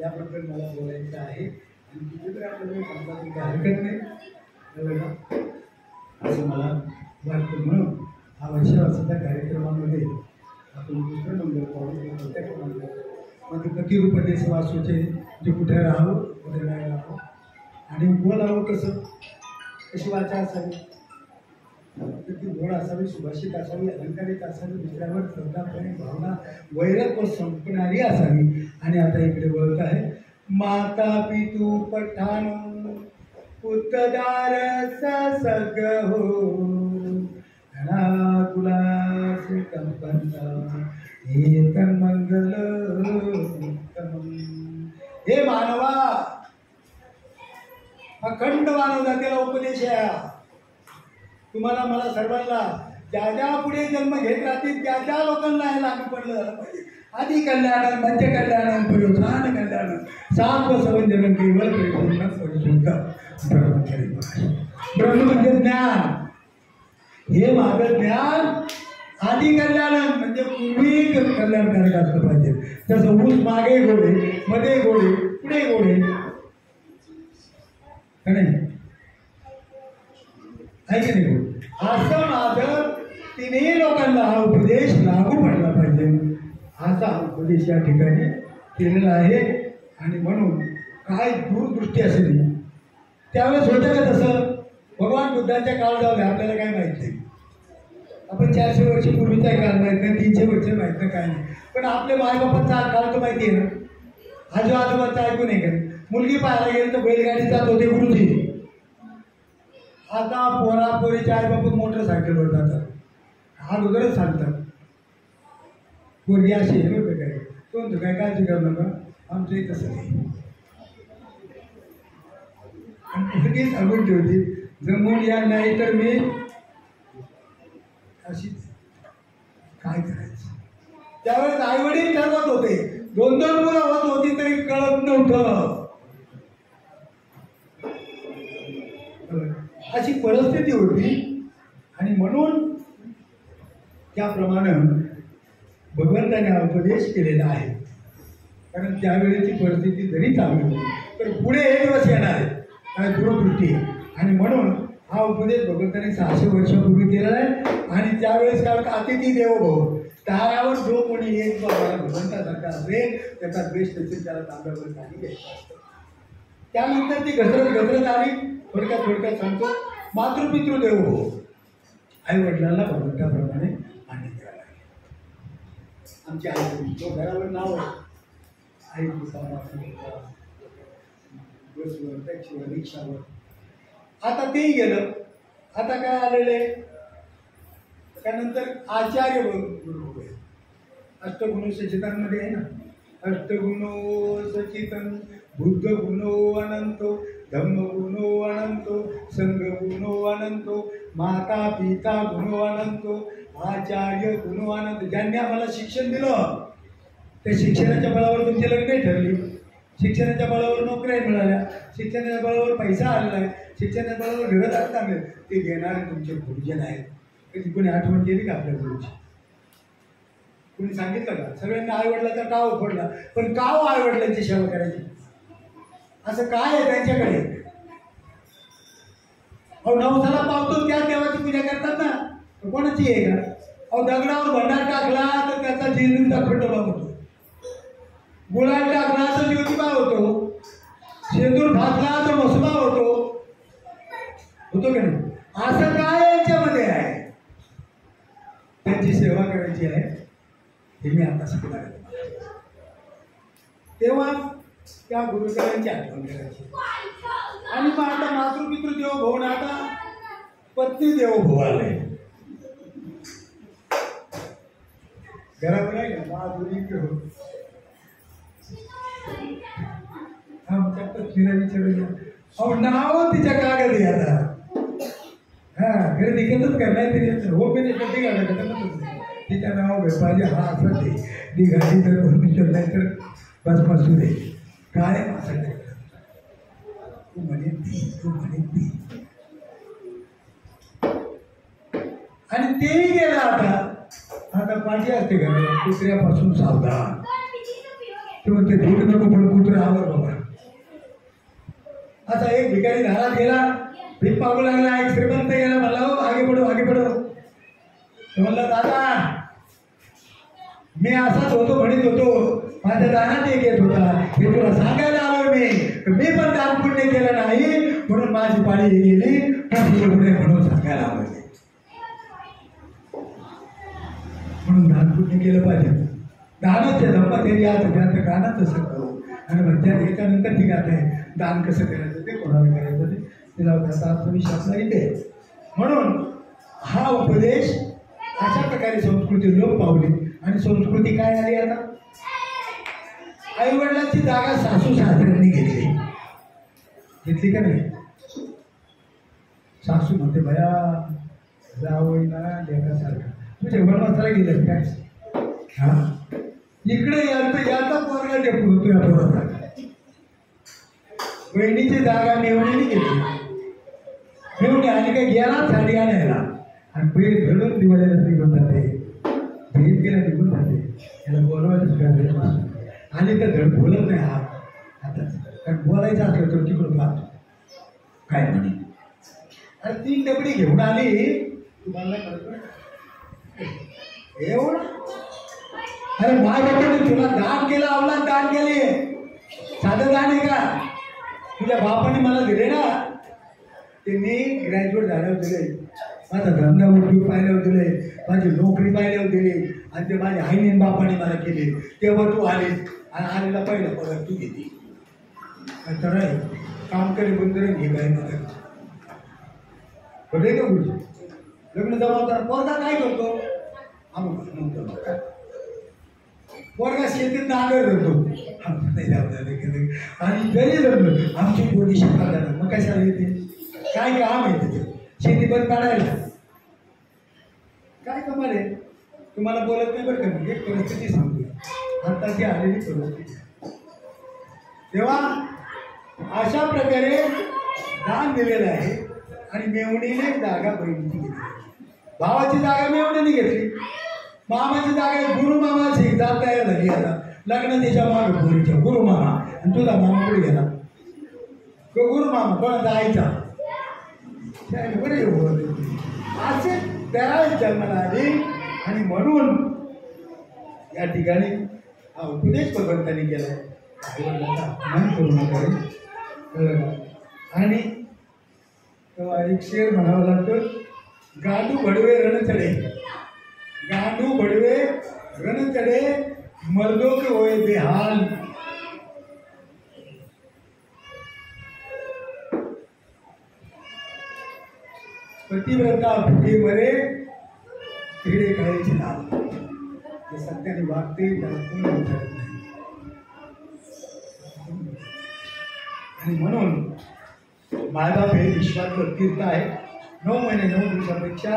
याबद्दल मला बोलायचं आहे. आणि तिथे तर आपल्याला सांगता काही हरकत नाही असं मला वाटतं. म्हणून हा वर्षावासाच्या कार्यक्रमामध्ये आपण दुसरं मंगल पाहू. त्या म्हणजे पतिरूपदेश वासूचे जे कुठे राहावं कुठे नाही राहावं आणि बोलावं कसं, कशी वाचा असावी, ती गोड असावी, सुभाषित असावी, अलंकारित असावी, दुसऱ्यावर श्रद्धा प्रेम भावना वैरत्व संपणारी असावी. आणि आता इकडे बोलत आहे माता पितू पठाण पुत्रदार सग हो घना तुला कंपंता हे तर मंगल उत्तम. हे मानवा, अखंड मानव जातीला उपदेश आहे तुम्हाला मला सर्वांना. ज्या ज्या पुढे जन्म घेत राहतील त्या त्या लोकांना हे लागू पडलं झालं पाहिजे. आदि कल्याण मध्य कल्याण प्रयोजन कल्याण सात्व सवंजन केवळ परिपूर्ण परिशुद्ध ब्रह्म म्हणजे ज्ञान. हे माझं ज्ञान आदि कल्याण म्हणजे पूर्वी कल्याणकारक असलं पाहिजे. जसं ऊस मागे गोडे, मध्ये गोडे, पुढे गोडे, आहे की नाही. असं माझं तिन्ही लोकांना हा उपदेश लागू पडला पाहिजे असा हा उपदेश या ठिकाणी केलेला आहे. आणि म्हणून काय दूरदृष्टी असेल त्यावेळेस होतं का तसं. भगवान बुद्धांच्या काळात जाऊ आपल्याला काय माहित नाही. आपण 400 वर्षापूर्वीचा काळ माहीत नाही, 300 वर्ष माहीत नाही, काय नाही. पण आपल्या मायबापांचा काळ तर माहिती आहे ना. आजो आजोबांचा ऐकून नाही का? मुलगी पाहायला गेली तर बैलगाडी जात होते गुरुजी. आता पोरापोरीचे आईबाप मोटरसायकलवर जातात. अगोदरच सांगतात पोरगी अशी आहे बरं काय, कोणतं काय काळजी करू नका, आमचं इथं तसं नाही. आणि पोरगी सांगून ठेवली जमून या नाही तर मी अशीच. काय करायचं? त्यावेळेस आई वडील ठरवत होते. 2-2 मुलं होत होती तरी कळत नव्हतं. अशी परिस्थिती होती. आणि म्हणून त्याप्रमाणे भगवंताने हा उपदेश केलेला आहे. कारण त्यावेळेची परिस्थिती जरी चांगली होती तर पुढे हे दिवस येणार आहे काय दूरदृष्टी. आणि म्हणून हा उपदेश भगवंताने 600 वर्षापूर्वी केलेला आहे. आणि त्यावेळेस काय होतं, अतिथी देवो भव. तारावर जो कोणी एक बाबा भगवंतासारखा असेल त्याचा द्वेष नसेल त्याला तांब्यावर पाणी घ्यायचं असतं. त्यानंतर ती घसरत आली. थोडक्यात सांगतो, मातृपितृ देवो भव. आई वडिलांना भगवंताप्रमाणे मान्य करायला लागेल. आमची आई तो घरावर नाव आहे आई, बसवर, टॅक्सीवर, रिक्षावर. आता तेही गेलं. आता काय आलेलं आहे, त्यानंतर आचार्य गुरु आहे. अष्टगुण सचितांमध्ये आहे ना, अष्टगुणो सचितन बुद्ध गुणो अनंतो, धम्म गुणो अनंतो, संघ गुणो अनंतो, माता पिता गुणो अनंतो, आचार्य गुणो अनंत. ज्यांनी आम्हाला शिक्षण दिलं त्या शिक्षणाच्या बळावर तुमची लग्न ठरली, शिक्षणाच्या बळावर नोकऱ्या मिळाल्या, शिक्षणाच्या बळावर पैसा आलेला आहे, शिक्षणाच्या बळावर घरदार चांगले, ते घेणारे तुमचे गुरुजन आहेत. कधी कोणी आठवण केली का आपल्या गुरुची? कोणी सांगितलं का? सगळ्यांना आईवडिलाचा काव पडला, पण काव आईवडिलांची सेवा करायची असं काय आहे त्यांच्याकडे? अहो नवसाला पावतो त्या देवाची पूजा करतात ना, कोणाची आहे का? अहो दगडावर भंडार टाकला तर त्याचा जेजुरीचा खंडोबा होतो, गुलाल टाकला तर ज्योतिबा होतो, शेंदूर भाजला तर मसुबा होतो का नाही? असं काय याच्यामध्ये आहे? त्यांची सेवा करायची आहे हे मी आता सांगणार. तेव्हा त्या गुरुजनांची आठवण करायची. आणि मग आता मातृपितृ देवो भव, आता पत्नी देवो भव आले. घरात नाही का माधुरी देव, आमच्या पत्नीला विचारूया. अहो नाव तिच्या कागद आहे आता. हा घरी निघतच काय नाही तरी हो मी कधी घालायचं तिच्या नाव पाहिजे. हा असं ते निघाली तर परमिशन नाही तर बस बसू दे. काय असं तू म्हणे ती आणि तेही गेलं. आता पाठी असते घराला कुत्र्यापासून सावधान. ते म्हणते दूध नको पण कुत्रा आवर बाबा. आता एक भिकारी घरात गेला, भीक मागू लागला. एक श्रीमंत गेला, मला हो आगे पडो. तो म्हणला दादा मी असाच म्हणत होतो, माझ्या दानात एक येत होता, हे तुला सांगायला आलो मी पण दान पुण्य केलं नाही म्हणून माझी पाळी गेली, पुढे म्हणून सांगायला आलो. म्हणून दान पुण्य केलं पाहिजे. दानाचे धम्म तरी आज त्याचं गाणं तसं करू. आणि मध्यात याच्यानंतर ती गात आहे दान कसं करायचं ते कोणाला करायचं ते तिला त्याचा आत्मविश्वास येते. म्हणून हा उपदेश अशा प्रकारे संस्कृती लोप पावली. आणि संस्कृती काय आली आता? आईवडिलांची जागा सासू सासऱ्यांनी घेतली का नाही? सासू म्हणते भया जावई ना लेखासारखा तुझ्या वडवासाला गेलं काय? हा इकडे याचा पोरगा टेकू होतो या पोराचा. बहिणीची जागा मेवणीने घेतली. मेवणी आणि काय गेला साडी आणायला आणि बैल घडून दिवाळीला निघून जाते. भेट गेला निघून जाते. याला बोलवायचं आणि तर धड बोलत नाही. हा आता कारण बोलायचं असलं तर तिकडून पाहतो काय म्हणे. अरे 3 डबडी घेऊन आली तुम्हाला एवढं. अरे माय बापाने तुला दान केलं, अवलाद दान केली. साधं दान आहे का? तुझ्या बापाने मला दिले ना, ते मी ग्रॅज्युएट झाल्यावर दिले. माझा धंदा उद्योग पाहिल्यावर दिले, माझी नोकरी पाहिल्यावर दिली, आणि ते माझ्या आईने बापाने मला केले. तेव्हा तू आलीस आणि आलेला पहिला पगार तू घेते. तर काम करे बंद घे काय नका बरे का गुरुजी. लग्न जबाबदार पोरगा काय करतो, पोरगा शेतीत नांगर करतो आणि जरी लग्न आमची पोरगी शिकला मग कशाला येते, काय काम आहे तिथे शेती बंद काढायला, काय कमाल आहे. तुम्हाला बोलत नाही बरं का, एक परिस्थिती सांगतो आताची आलेली परिस्थिती. तेव्हा अशा प्रकारे दान दिलेलं आहे. आणि मेवणीने जागा बहिणीची घेतली, भावाची जागा मेवणीने घेतली, मामाची जागा गुरु मामा शेजार तयार झाली. आता लग्न त्याच्या माग पोरीच्या गुरु मामा, आणि तुझा मामा पुढे गेला तो गुरु मामा कोणाचा आईचा बरे असे त्याला जन्माला आली. आणि म्हणून या ठिकाणी हा उपदेश भगवंतांनी केला अपमान करू नका. आणि तेव्हा एक शेर म्हणावं लागतं, गांडू भडवे रण चढे, गांडू भडवे रण चढे, मर्दो के होए बेहाल. पतिव्रता फुटे मरे, खेडे करायचे नाव. जे सत्याने वागते त्याला कोणी विचारत नाही. आणि म्हणून मायबाप हे विश्वाचं तीर्थ आहे. 9 महिने 9 दिवसापेक्षा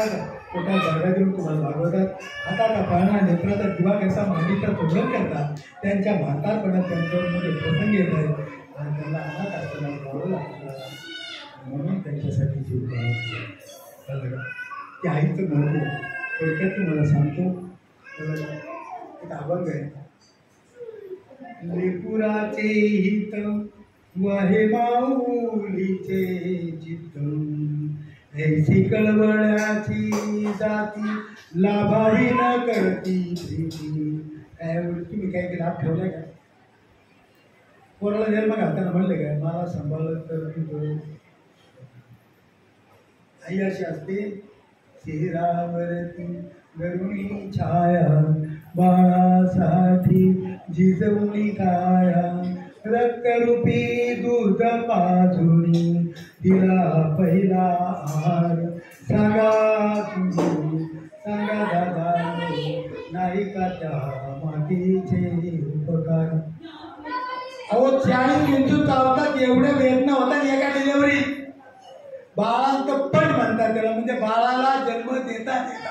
पोटात जागा देऊन तुम्हाला भागवतात. हाताचा पाळणा नेत्राचा दिवा कसा मांडीचा तोरण करतात. त्यांच्या म्हातारपणात त्यांच्यावर मोठे प्रसंग येत आहेत आणि त्यांना अनाथ आश्रमात जावं लागतं. म्हणून त्यांच्यासाठी जीव द्यावा. ते आईचं महत्व थोडक्यात तुम्हाला सांगतो. एक अभंग आहे, लेपुराचे हित वाहे माऊलीचे चित्त, ऐसी कळवळ्याची जाती लाभाही न करती प्रीती. काय तुम्ही काय लाभ ठेवलाय का? कोणाला जन्म घालताना म्हणले काय मला सांभाळलं तर आई अशी असते. चेहरावरती गरुणी छाया, बाळासाठी जिजवणी काया, रक्तरूपी दूध पाजुणी दिला पहिला आहार. सांगा तुम्ही सांगा दादा नाही का त्या मातीचे उपकार. अहो 40 इंचू चावतात एवढ्या वेदना होतात एका डिलेव्हरीत. बाळांत पण म्हणतात त्याला, म्हणजे बाळाला जन्म देता देता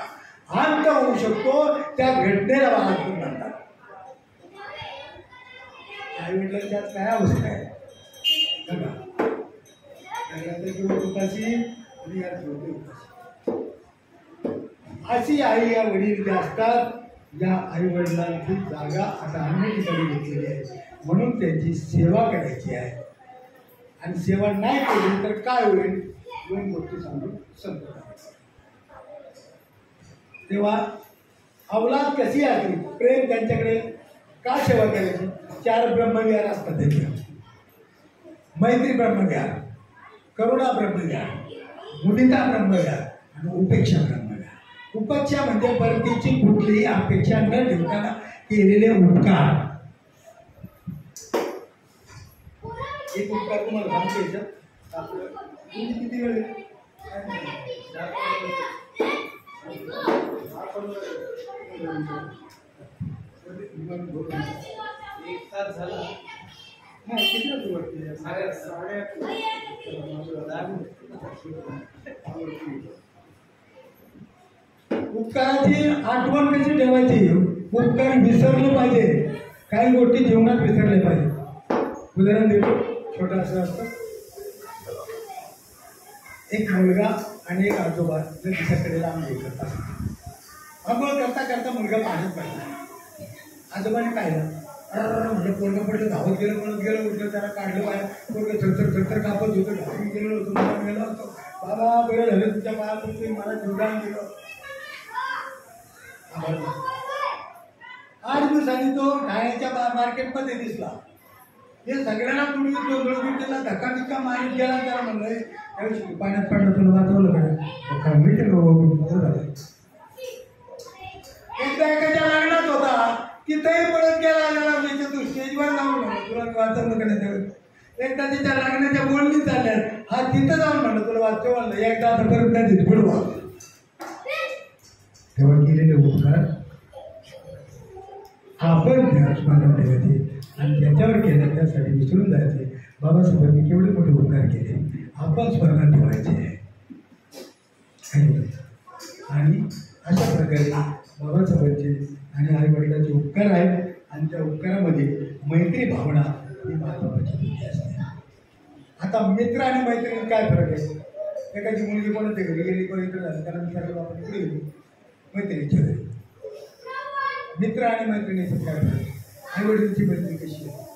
अंत होऊ शकतो त्या घटनेला बाळांतून म्हणतात. आई म्हटलं त्यात काय अवस्था आहे बघा. अशी आई या वडील जे असतात, या आई वडिलांची जागा आता अन्य ठिकाणी घेतलेली आहे. म्हणून त्यांची सेवा करायची आहे. आणि सेवा नाही केली तर काय होईल, 2 गोष्टी सांगून संपतात. तेव्हा अवलाद कशी असली, प्रेम त्यांच्याकडे का सेवा करायची. 4 ब्रह्मविहार असतात त्यांच्या. मैत्री ब्रह्मविहार, करुणा ब्रह्मविहार, मुदिता ब्रह्मविहार आणि उपेक्षा ब्रह्मविहार. उपेक्षा म्हणजे परतीची कुठलीही अपेक्षा न ठेवताना केलेले उपकार. एक उपकार तुम्हाला सांगतो. आपलं किती वेळ एक तास झाला. उपकाराची आठवण कशी ठेवायची. उपकार विसरले पाहिजे. काही गोष्टी जीवनात विसरले पाहिजे. उदाहरण देतो, छोटा असं असतं. एक मुलगा आणि एक आजोबा जर तिच्याकडे आंघोळ करतात. आंघोळ करता करता मुलगा पाण्यात पडला. आजोबाने पाहिलं, म्हणजे पोरगं पडलं, धावत गेलं, पळत गेलं, उठलं, त्याला काढलं बाहेर. पोरगं थरथर कापत होतं, धावून गेलं होतं. मला गेलं होतं, बाबा बरं झालं तुझ्या पायापुरती मला जीवदान दिलं. 8 दिवसांनी तो ठाण्याच्या मार्केटमध्ये दिसला. हे सगळ्यांना तुम्ही त्याला धक्का बिक्का मारीत गेला. त्याला म्हणलं त्यावेळी पाण्यात पडलं, तुला वाचवलं का? मी ते एकदा एकाच्या लग्नात होता तिथेही पळत गेला त्याच्या तू स्टेजवर जाऊन म्हणलं तुला वाचवलं करण्यात एकदा तिच्या लग्नाच्या बोलणी चालल्या हा तिथं जाऊन म्हणलं तुला वाचव म्हणलं एकदा आता परत नाही देत पुढं वाच तेव्हा केलेले उपकार आपण स्मरण ठेवायचे आणि ज्याच्यावर केलं त्यासाठी विसरून जायचे बाबासाहेबांनी केवढे मोठे उपकार केले आपण स्मरण ठेवायचे आणि अशा प्रकारे बाबासाहेबांचे आणि आई वडिलांचे उपकार आहेत आणि त्या उपकारामध्ये मैत्री भावना ही महत्वाची भूमिका असते. आता मित्र आणि मैत्रिणी काय फरक आहे एखादी मुलगी कोणाच्या घरी गेली कोणी इकडे झाली त्याला विचारलं आपण इकडे गेली मैत्रिणीच्या घरी मित्र आणि मैत्रिणीचं काय फरक आई वडिलांची मैत्री कशी आहे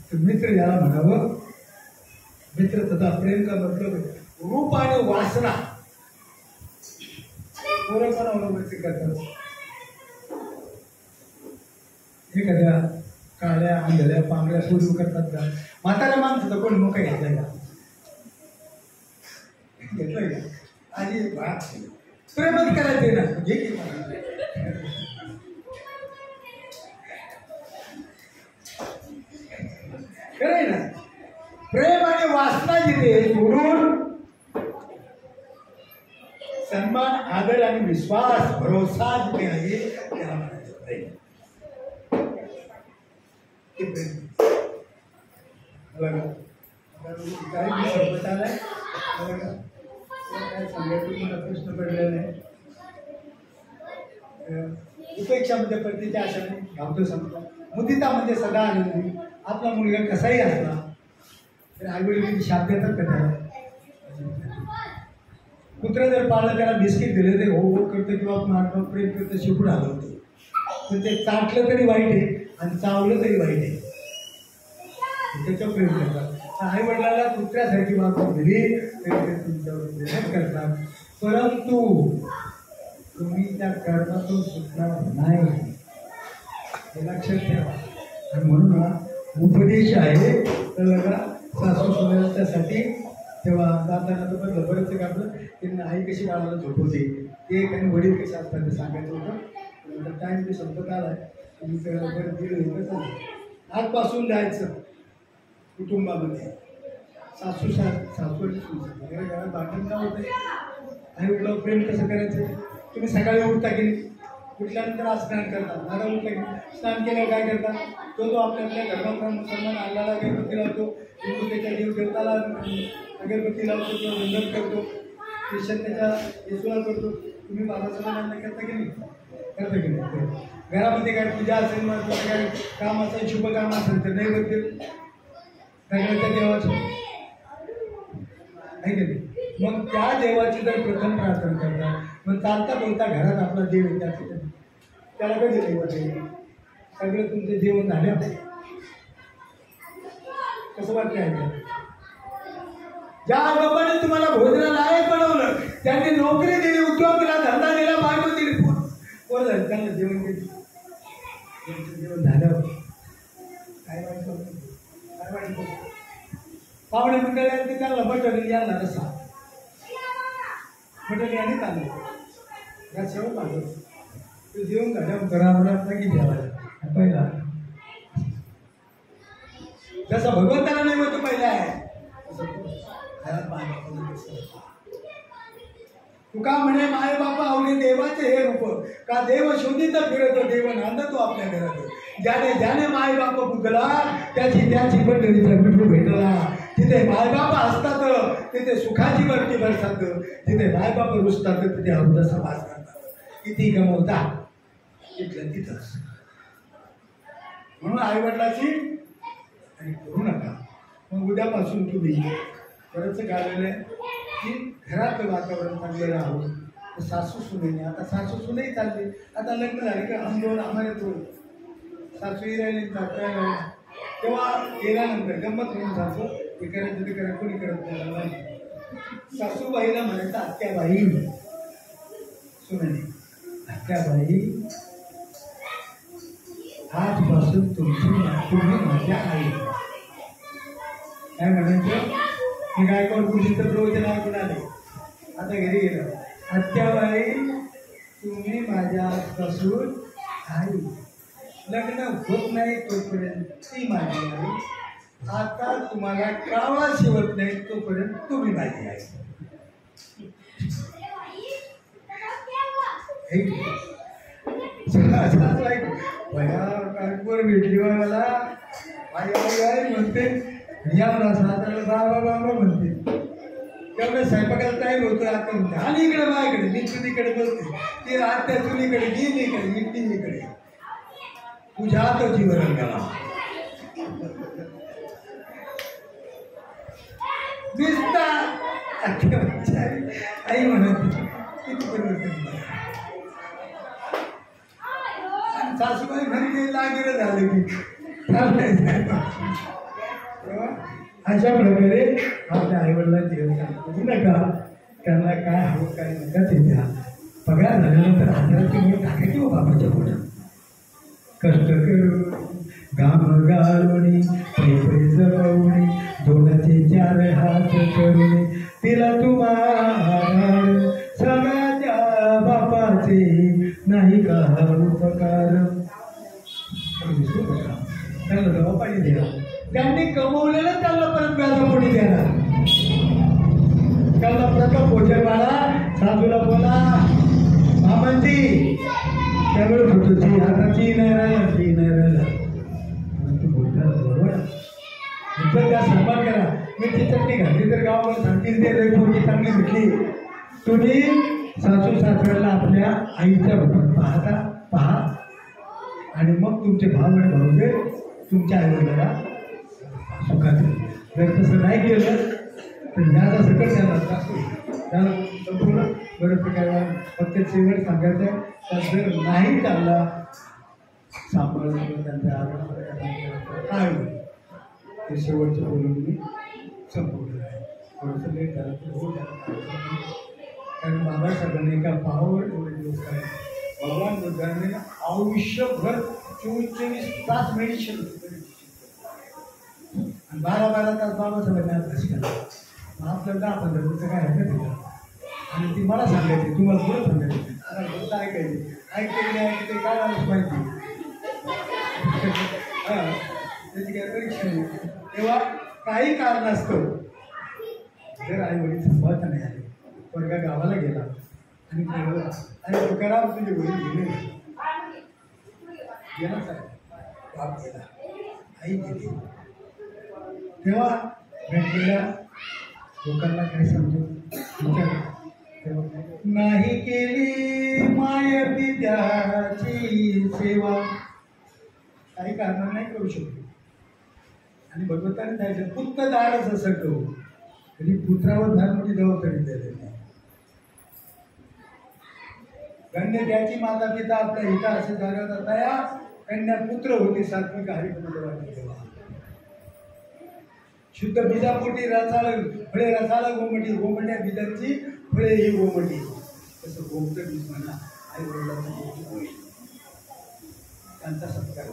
तर मित्र याला म्हणावं मित्र तथा प्रेम का मतलब रूप आणि वासना पोरं पण अवलंबित करतात एखाद्या काळ्या आंधळ्या पांढऱ्या सुरू करतात का म्हाताऱ्या माणसाचं कोणी मोकळं घेतलंय का घेतलंय का आणि प्रेमच करायचे ना घे की खरंय ना प्रेम आणि वासना जिथे सोडून सन्मान आदर आणि विश्वास भरोसा जिथे आहे त्याला म्हणायचं प्रेम काय संपत आलाय काय सांगायचं मला प्रश्न पडलेला आहे उपेक्षा म्हणजे पत्नीच्या आशाने घावतो संपला मुदिता म्हणजे सदा आनंदी आपला मुलगा कसाही असला तर आईवडील शाप देतात का त्याला कुत्रा जर पाळलं त्याला बिस्किट दिले ते हो हो करतं किंवा मारतो प्रेम करतं शिकून हलवतो पण ते चाटलं तरी वाईट आहे आणि चावलं तरी वाईट आहे त्याच्यावर प्रेम करतात आई वडिलांना कुत्र्यासारखी वागणूक दिली तरी ते तुमच्यावर प्रेम करतात परंतु तुम्ही त्या कर्मातून सुटणार नाही हे लक्षात ठेवा आणि म्हणून हा उपदेश आहे तर बघा सासू सुनेच्यासाठी तेव्हा जाताना तर बरं बरंच का आपलं त्यांनी आई कशी बाळाला झोपवते ते आणि वडील कसे असतात ते सांगायचं होतं टाईम ते संपत आला आहे मी बरं दिलं कसं आजपासून जायचं कुटुंबामध्ये सासू सासवडी घरात भांडण का होते आई वडिलांवर प्रेम कसं करायचं तुम्ही सकाळी उठता की उठल्यानंतर स्नान करता दादा उठला की स्नान केल्यावर काय करता तो आपल्या आपल्या धर्माप्रमाणे मुसलमान अल्लाला अगरबत्ती लावतो हिंदू त्याच्या देव देवताला अगरबत्ती लावतो किंवा वंदन करतो ख्रिश्चन त्याच्या येशूला करतो तुम्ही बाबासाहेबांना करता की नाही करता की नाही घरामध्ये काय पूजा असेल मग काय काम असेल शुभ काम असेल तर नैवेद्य सगळ्याच्या देवाचं आहे की नाही मग त्या देवाची जर प्रथम प्रार्थना करतात मग चालता बोलता घरात आपला देव येतात त्याला कधी देव सगळं तुमचं जेवण झालं कसं वाटतं आहे ज्या बाबाने तुम्हाला भोजनाला लायक बनवलं त्यांनी नोकरी दिली उद्योग दिला धंदा दिला बायको दिली कोण झालं त्यांना जेवण केलं जेवण झालं काय वाटतं काय वाटतं पाहुणे मंडळी त्याला मटण यायला रसा मटण याने चाललं या शेवट आलं तू जेवण झालं घरावर नाही जेवायला पहिला जसं भगवंताला नाही म्हणतो पहिला आहे तुका म्हणे माय बापा आवडे देवाचे हे रूप का देव शोधित फिरत देव नांदतो आपल्या घरात ज्याने ज्याने माय बाप बुद्धला त्याची त्याची पंढरीचा विठू भेटला जिथे मायबाप असतात तिथे सुखाची वरती बरसात जिथे मायबाप रुजतात तिथे अवधसा वास करतात किती गमवता तिथलं तिथंच म्हणून आईवडिलाची आणि करू नका मग उद्यापासून तुम्ही बरंच गालेलं आहे की घरातलं वातावरण चांगलं राहून सासू सुनेने आता सासू सुनेही चालली आता लग्न झाले का हम दोन आम्हाला दोन सासूही राहिली तेव्हा गेल्यानंतर गंमत म्हणून सासू हे करायचं ते करा कोणी करत नाही सासूबाईला म्हणायचं आत्याबाई सुनेने आत्याबाई आजपासून तुम्ही माझ्या आई काय म्हणायचं मी गायकवाड गुरुजींचं प्रवचन ऐकून आले आता तुम्हाला कावळा शिवत नाही तोपर्यंत तुम्ही माझी आहे. कानपूर भेटली बा मला आई आई आई म्हणते या सातारा बाबा बाबा म्हणते तेवढं स्वयंपाकाला टाईम होतो. आता म्हणते आणि इकडे माझ्याकडे मी चुलीकडे बसते ती राहत्या चुलीकडे गेली इकडे इकडे इकडे तुझ्या हाताची वरण गेला दिसता आई म्हणत किती परिवर्तन आणि सासूबाई घरी लागेल झालं की अशा प्रकारे आपल्या आईवडिलांची घेऊ नका. त्यांना काय हवं काय नका ते द्या. पगार झाल्यानंतर आधाराची मुळे टाकायची हो बाबाच्या पोटात. कष्ट करून घाम गाळून पैपे जवळून दोघांचे चार हात करून तिला तुम्हाला सगळ्याच्या बापाचे नाही का उपकार. त्यांना दवा पाणी द्या. त्यांनी कमवलेलं त्यांना परत व्याजापोटी द्यायला. त्यांना प्रथम भोजन वाढा. सासूला बोला मामांची त्यावेळी फोटोची आता ची नाही राहिला ची नाही राहिला तू बोलता बरोबर नंतर त्या सन्मान करा. मी ती चटणी घातली तर गावामध्ये सांगतील ते पोरगी चांगली भेटली. तुम्ही सासू सासऱ्याला आपल्या आईच्या रूपात पाहता पहा आणि मग तुमचे भाव आणि भाऊजे तुमच्या आईवडिलाला सुखात. जर तसं नाही केलं तर ह्याचा सकट त्याला त्रास होईल. त्याला संपूर्ण बरं काय फक्त शेवट सांगायचं आहे. तर जर नाही त्याला सांभाळून त्यांच्या काय होईल ते शेवटचं बोलून मी संपवलं आहे. थोडंसं लेट झालं तर हो कारण बाबासाहेबांनी एका पाहावर एवढे दिवस काय भगवान बुद्धांनी आयुष्यभर 24 तास मेडिटेशन आणि 12 तास बाबासाहेबांनी अभ्यास केला. मग आपल्याला 10-15 मिनिटं काय हरकत आहे. आणि ती मला सांगायची तुम्हाला पुढं सांगायची आता बोलता ऐकायची ऐकते काय आलंच माहिती हां त्याची काय परीक्षा नाही. तेव्हा काही कारण असतं जर आई वडील संभाळता नाही आले वर्गा गावाला गेला आणि आणि तुकाराम तुझे वडील गेले गेला साहेब बाप गेला आई गेली. तेव्हा भेटलेल्या लोकांना काय समजू विचार नाही केली माय पित्याची सेवा काही कारणाने नाही करू शकतो. आणि भगवंताने सांगितलं पुत्र दारच असं करू कधी पुत्रावर फार मोठी जबाबदारी द्यायला नाही. कन्या त्याची माता पिता आपल्या हिता असे जागा तया कन्या पुत्र होती सात्विक हरिपती तेव्हा शुद्ध बीजापोटी रसाला फळे रसाला गोमटी गोमट्या बीजांची फळे ही गोमटी. तसं गोमट बीज म्हणा आई वडिलांची होईल त्यांचा सत्कार.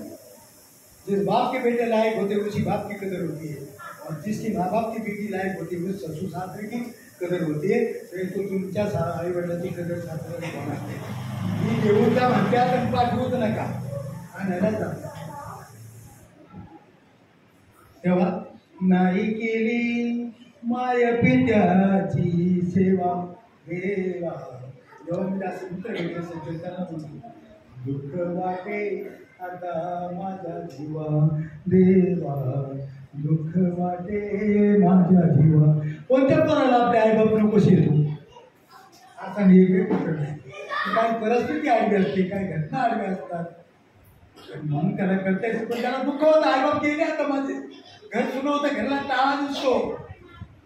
जिस बाप के बेटे लायक होते उसी बाप की कदर होती है और जिसकी माँ बाप की बेटी लायक होती है उस ससुर सासरे की कदर होती है. तो तुमच्या आई वडिलांची कदर सासऱ्याला होणार नाही. मी देऊचा म्हणत्या पण पाठवूच नका आणायला जाता. तेव्हा नाही केली माय पित्याची सेवा देवा जेव्हा मी असं मित्र वेगळे सज्जताना म्हणतो दुःख वाटे आता माझ्या जीवा देवा दुःख वाटे माझ्या जीवा. कोणत्या पोराला आपल्या आईबाप नको शिरतो आता मी एक पुत्र नाही. काही परिस्थिती आडवी असते काही घटना आडव्या असतात म्हणून त्याला करता येते. पण त्याला दुःख होतं आईबाप गेले आता माझे घर सुरू होतं घरला टाळा दिसतो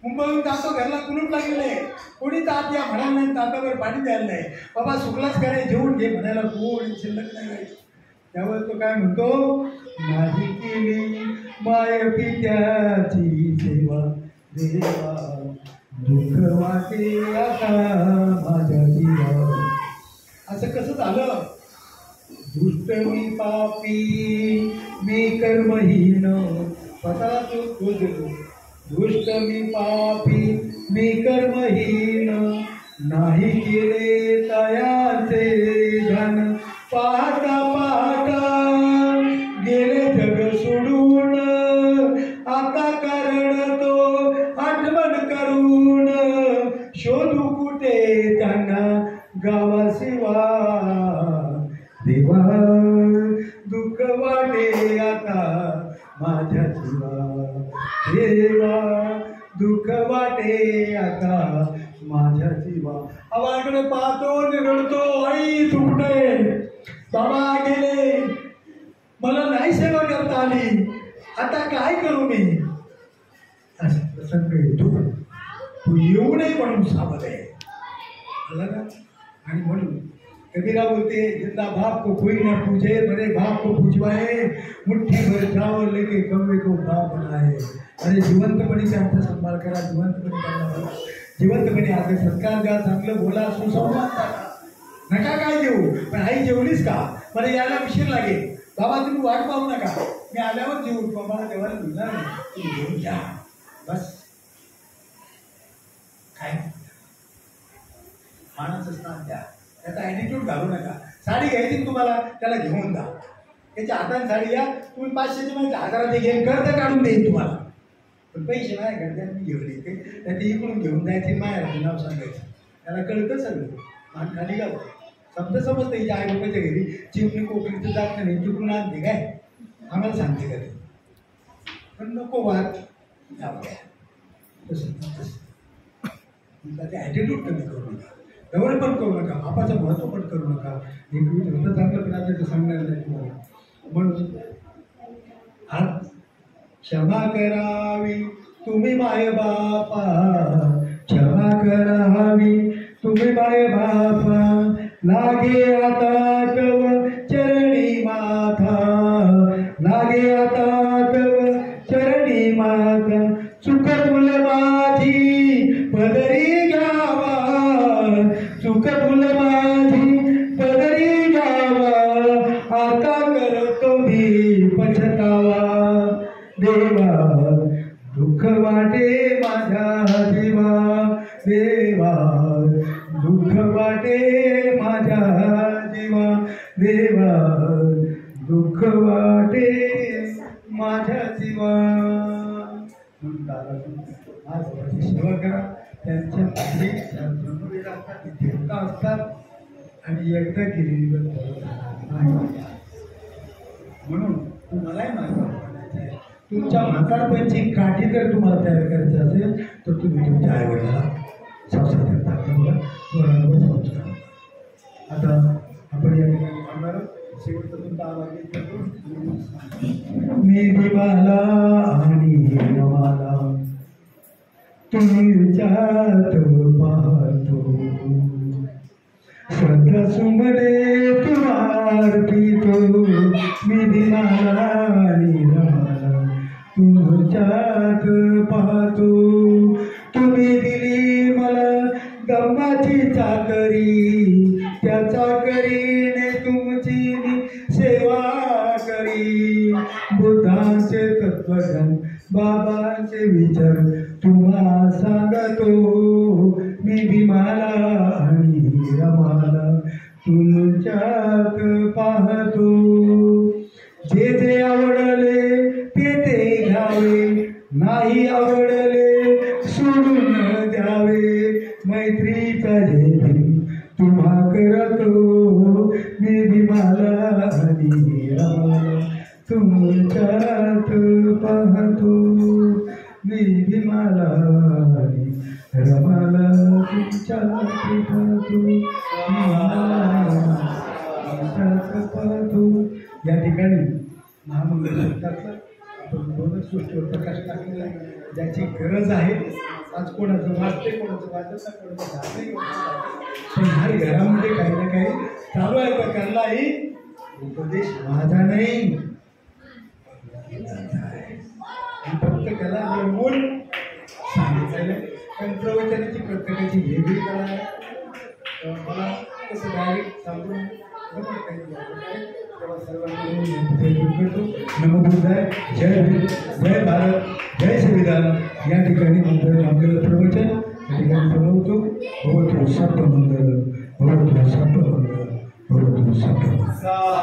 मुंबईहून जातो घरला कुलूप लागलेलं आहे कोणी तात या म्हणायला नाही ताटावर पाणी द्यायला नाही बाबा सुखलाच कराय जेवून घे म्हणायला कोण शिल्लक नाही. त्यावर तो काय म्हणतो नाही केली माय पित्याची सेवा देवा दुःख वाटे आता माझ्या जीवा. असं कसं झालं. दुष्ट मी पापी मी कर्महीन स्वतःला तो खोजलो. दुष्ट मी पापी मी कर्महीन नाही केले तयाचे धन पाहता पाहता गेले जग सोडून आता कुठे त्यांना गावाशिवा देवा दुःख वाटे आता माझ्या जीवा देवा दुःख वाटे आता माझ्या जीवा. आवाकडे पाहतो रडतो आई तू कुठे बाबा गेले मला नाही सेवा करता आली आता काय करू मी. असं प्रसंग येतो तू येऊ नये म्हणून सावध आहे का. आणि म्हणून कबीरा बोलते जिंदा बाप को कोई ना पूछे बड़े बाप को पूछवाए मुट्ठी भर चावल लेके कौवे को बाप बनाए. अरे जिवंतपणे त्यांचा सन्मान करा जिवंतपणे त्यांना बोला जिवंतपणे आदर सत्कार द्या चांगलं बोला सुसंवाद करा नका काय देऊ. पण आई जेवलीस का मला यायला उशीर लागेल बाबा तुम्ही वाट पाहू नका मी आल्यावर जेवू बाबा देवाला मिळणार नाही तुम्ही घेऊन घ्या बस. काय मानाचं स्नान द्या त्याचा ॲटिट्यूड घालू नका. साडी घ्यायची तुम्हाला त्याला घेऊन जा त्याच्या हाताने साडी या तुम्ही 500ची म्हणजे 1000ची घेऊन कर्ज काढून देईन तुम्हाला. पण पैसे नाही घरच्यात मी घेऊन येते त्या ते इकडून घेऊन जायचे मायाचं नाव सांगायचं त्याला कळतं सगळं. मान खाली घालतं समजतं हिच्या आई बाबाच्या घरी चिमणी कोकणीचं जात नाही तिकडून आणते काय आम्हाला सांगते का ते. पण नको वाद तसं ते ॲटिट्यूड कमी करू नका जवळ पण करू नका बापाचं महत्त्व पण करू नका. एक होतं चांगलं पण आता ते सांगणार नाही तुम्हाला. म्हणून आज क्षमा करावी तुम्ही माय बापा क्षमा करावी तुम्ही माय बापा लागे आता तव चरणी माथा लागे आता तव चरणी माथा चुक तुल माझी पदरी घ्यावा चुक तुल माझी पदरी घ्यावा आता करतो मी पछतावा देवा दुःख वाटे माझ्या जीवा देवा दुःख वाटे माझ्या जीवा देवा दुःख वाटे माझ्या जीवा. सेवा करा त्यांच्या देवता असतात आणि एकदा केलेली म्हणून तुम्हालाही मार्ग म्हणायचं आहे. तुमच्या म्हातारपणची काठी जर तुम्हाला तयार करायची असेल तर तुम्ही तुमच्या आईवडिलाला संस्कार संस्कार. आता आपण या ठिकाणी थांबणार शेवटचा तुमचा आवाज करतो. मी दिवाला आणि रमाला तुम्ही विचारत पाहतो श्रद्धा सुमरे तुम्हार पितो मी दिवाला आणि रमाला तुमच्यात पाहतो. तुम्ही दिली मला गंगाची चाकरी त्या चाकरीने तुमची मी सेवा करी. बुद्धांचे तत्वज्ञान बाबांचे विचार तुम्हा सांगतो मी भीमाला आणि रमाला तुमच्यात पाहतो. जे जे आवडले ते ते घ्यावे नाही आवडले सोडून द्यावे. मैत्रीचा जय तुम्हा करतो मी भीमाला आणि रमाला तुमच्यात पाहतो मी भीमाला आणि रमाला तुमच्यात पाहतो. या ठिकाणी महामंगलातलं आपण दोनच गोष्टीवर प्रकाश टाकलेला आहे ज्याची गरज आहे. आज कोणाचं वाचते कोणाचं वाचत कोणाचं झालंही पण हर घरामध्ये काही ना काही चालू आहे. प्रकारलाही उपदेश माझा नाही प्रत्येकाला निर्मूल सांगितलेलं आहे. कारण प्रवचनाची प्रत्येकाची वेगळी कला आहे. मला कसं डायरेक्ट सांगून तेव्हा सर्वांना करतो. नमो बुद्धाय जय भीम जय भारत जय संविधान. या ठिकाणी मंगल आपल्याला प्रवचन या ठिकाणी बनवतो. भवतु सर्व मंगल भवतु सर्व मंगल भवतु सर्व मंगल.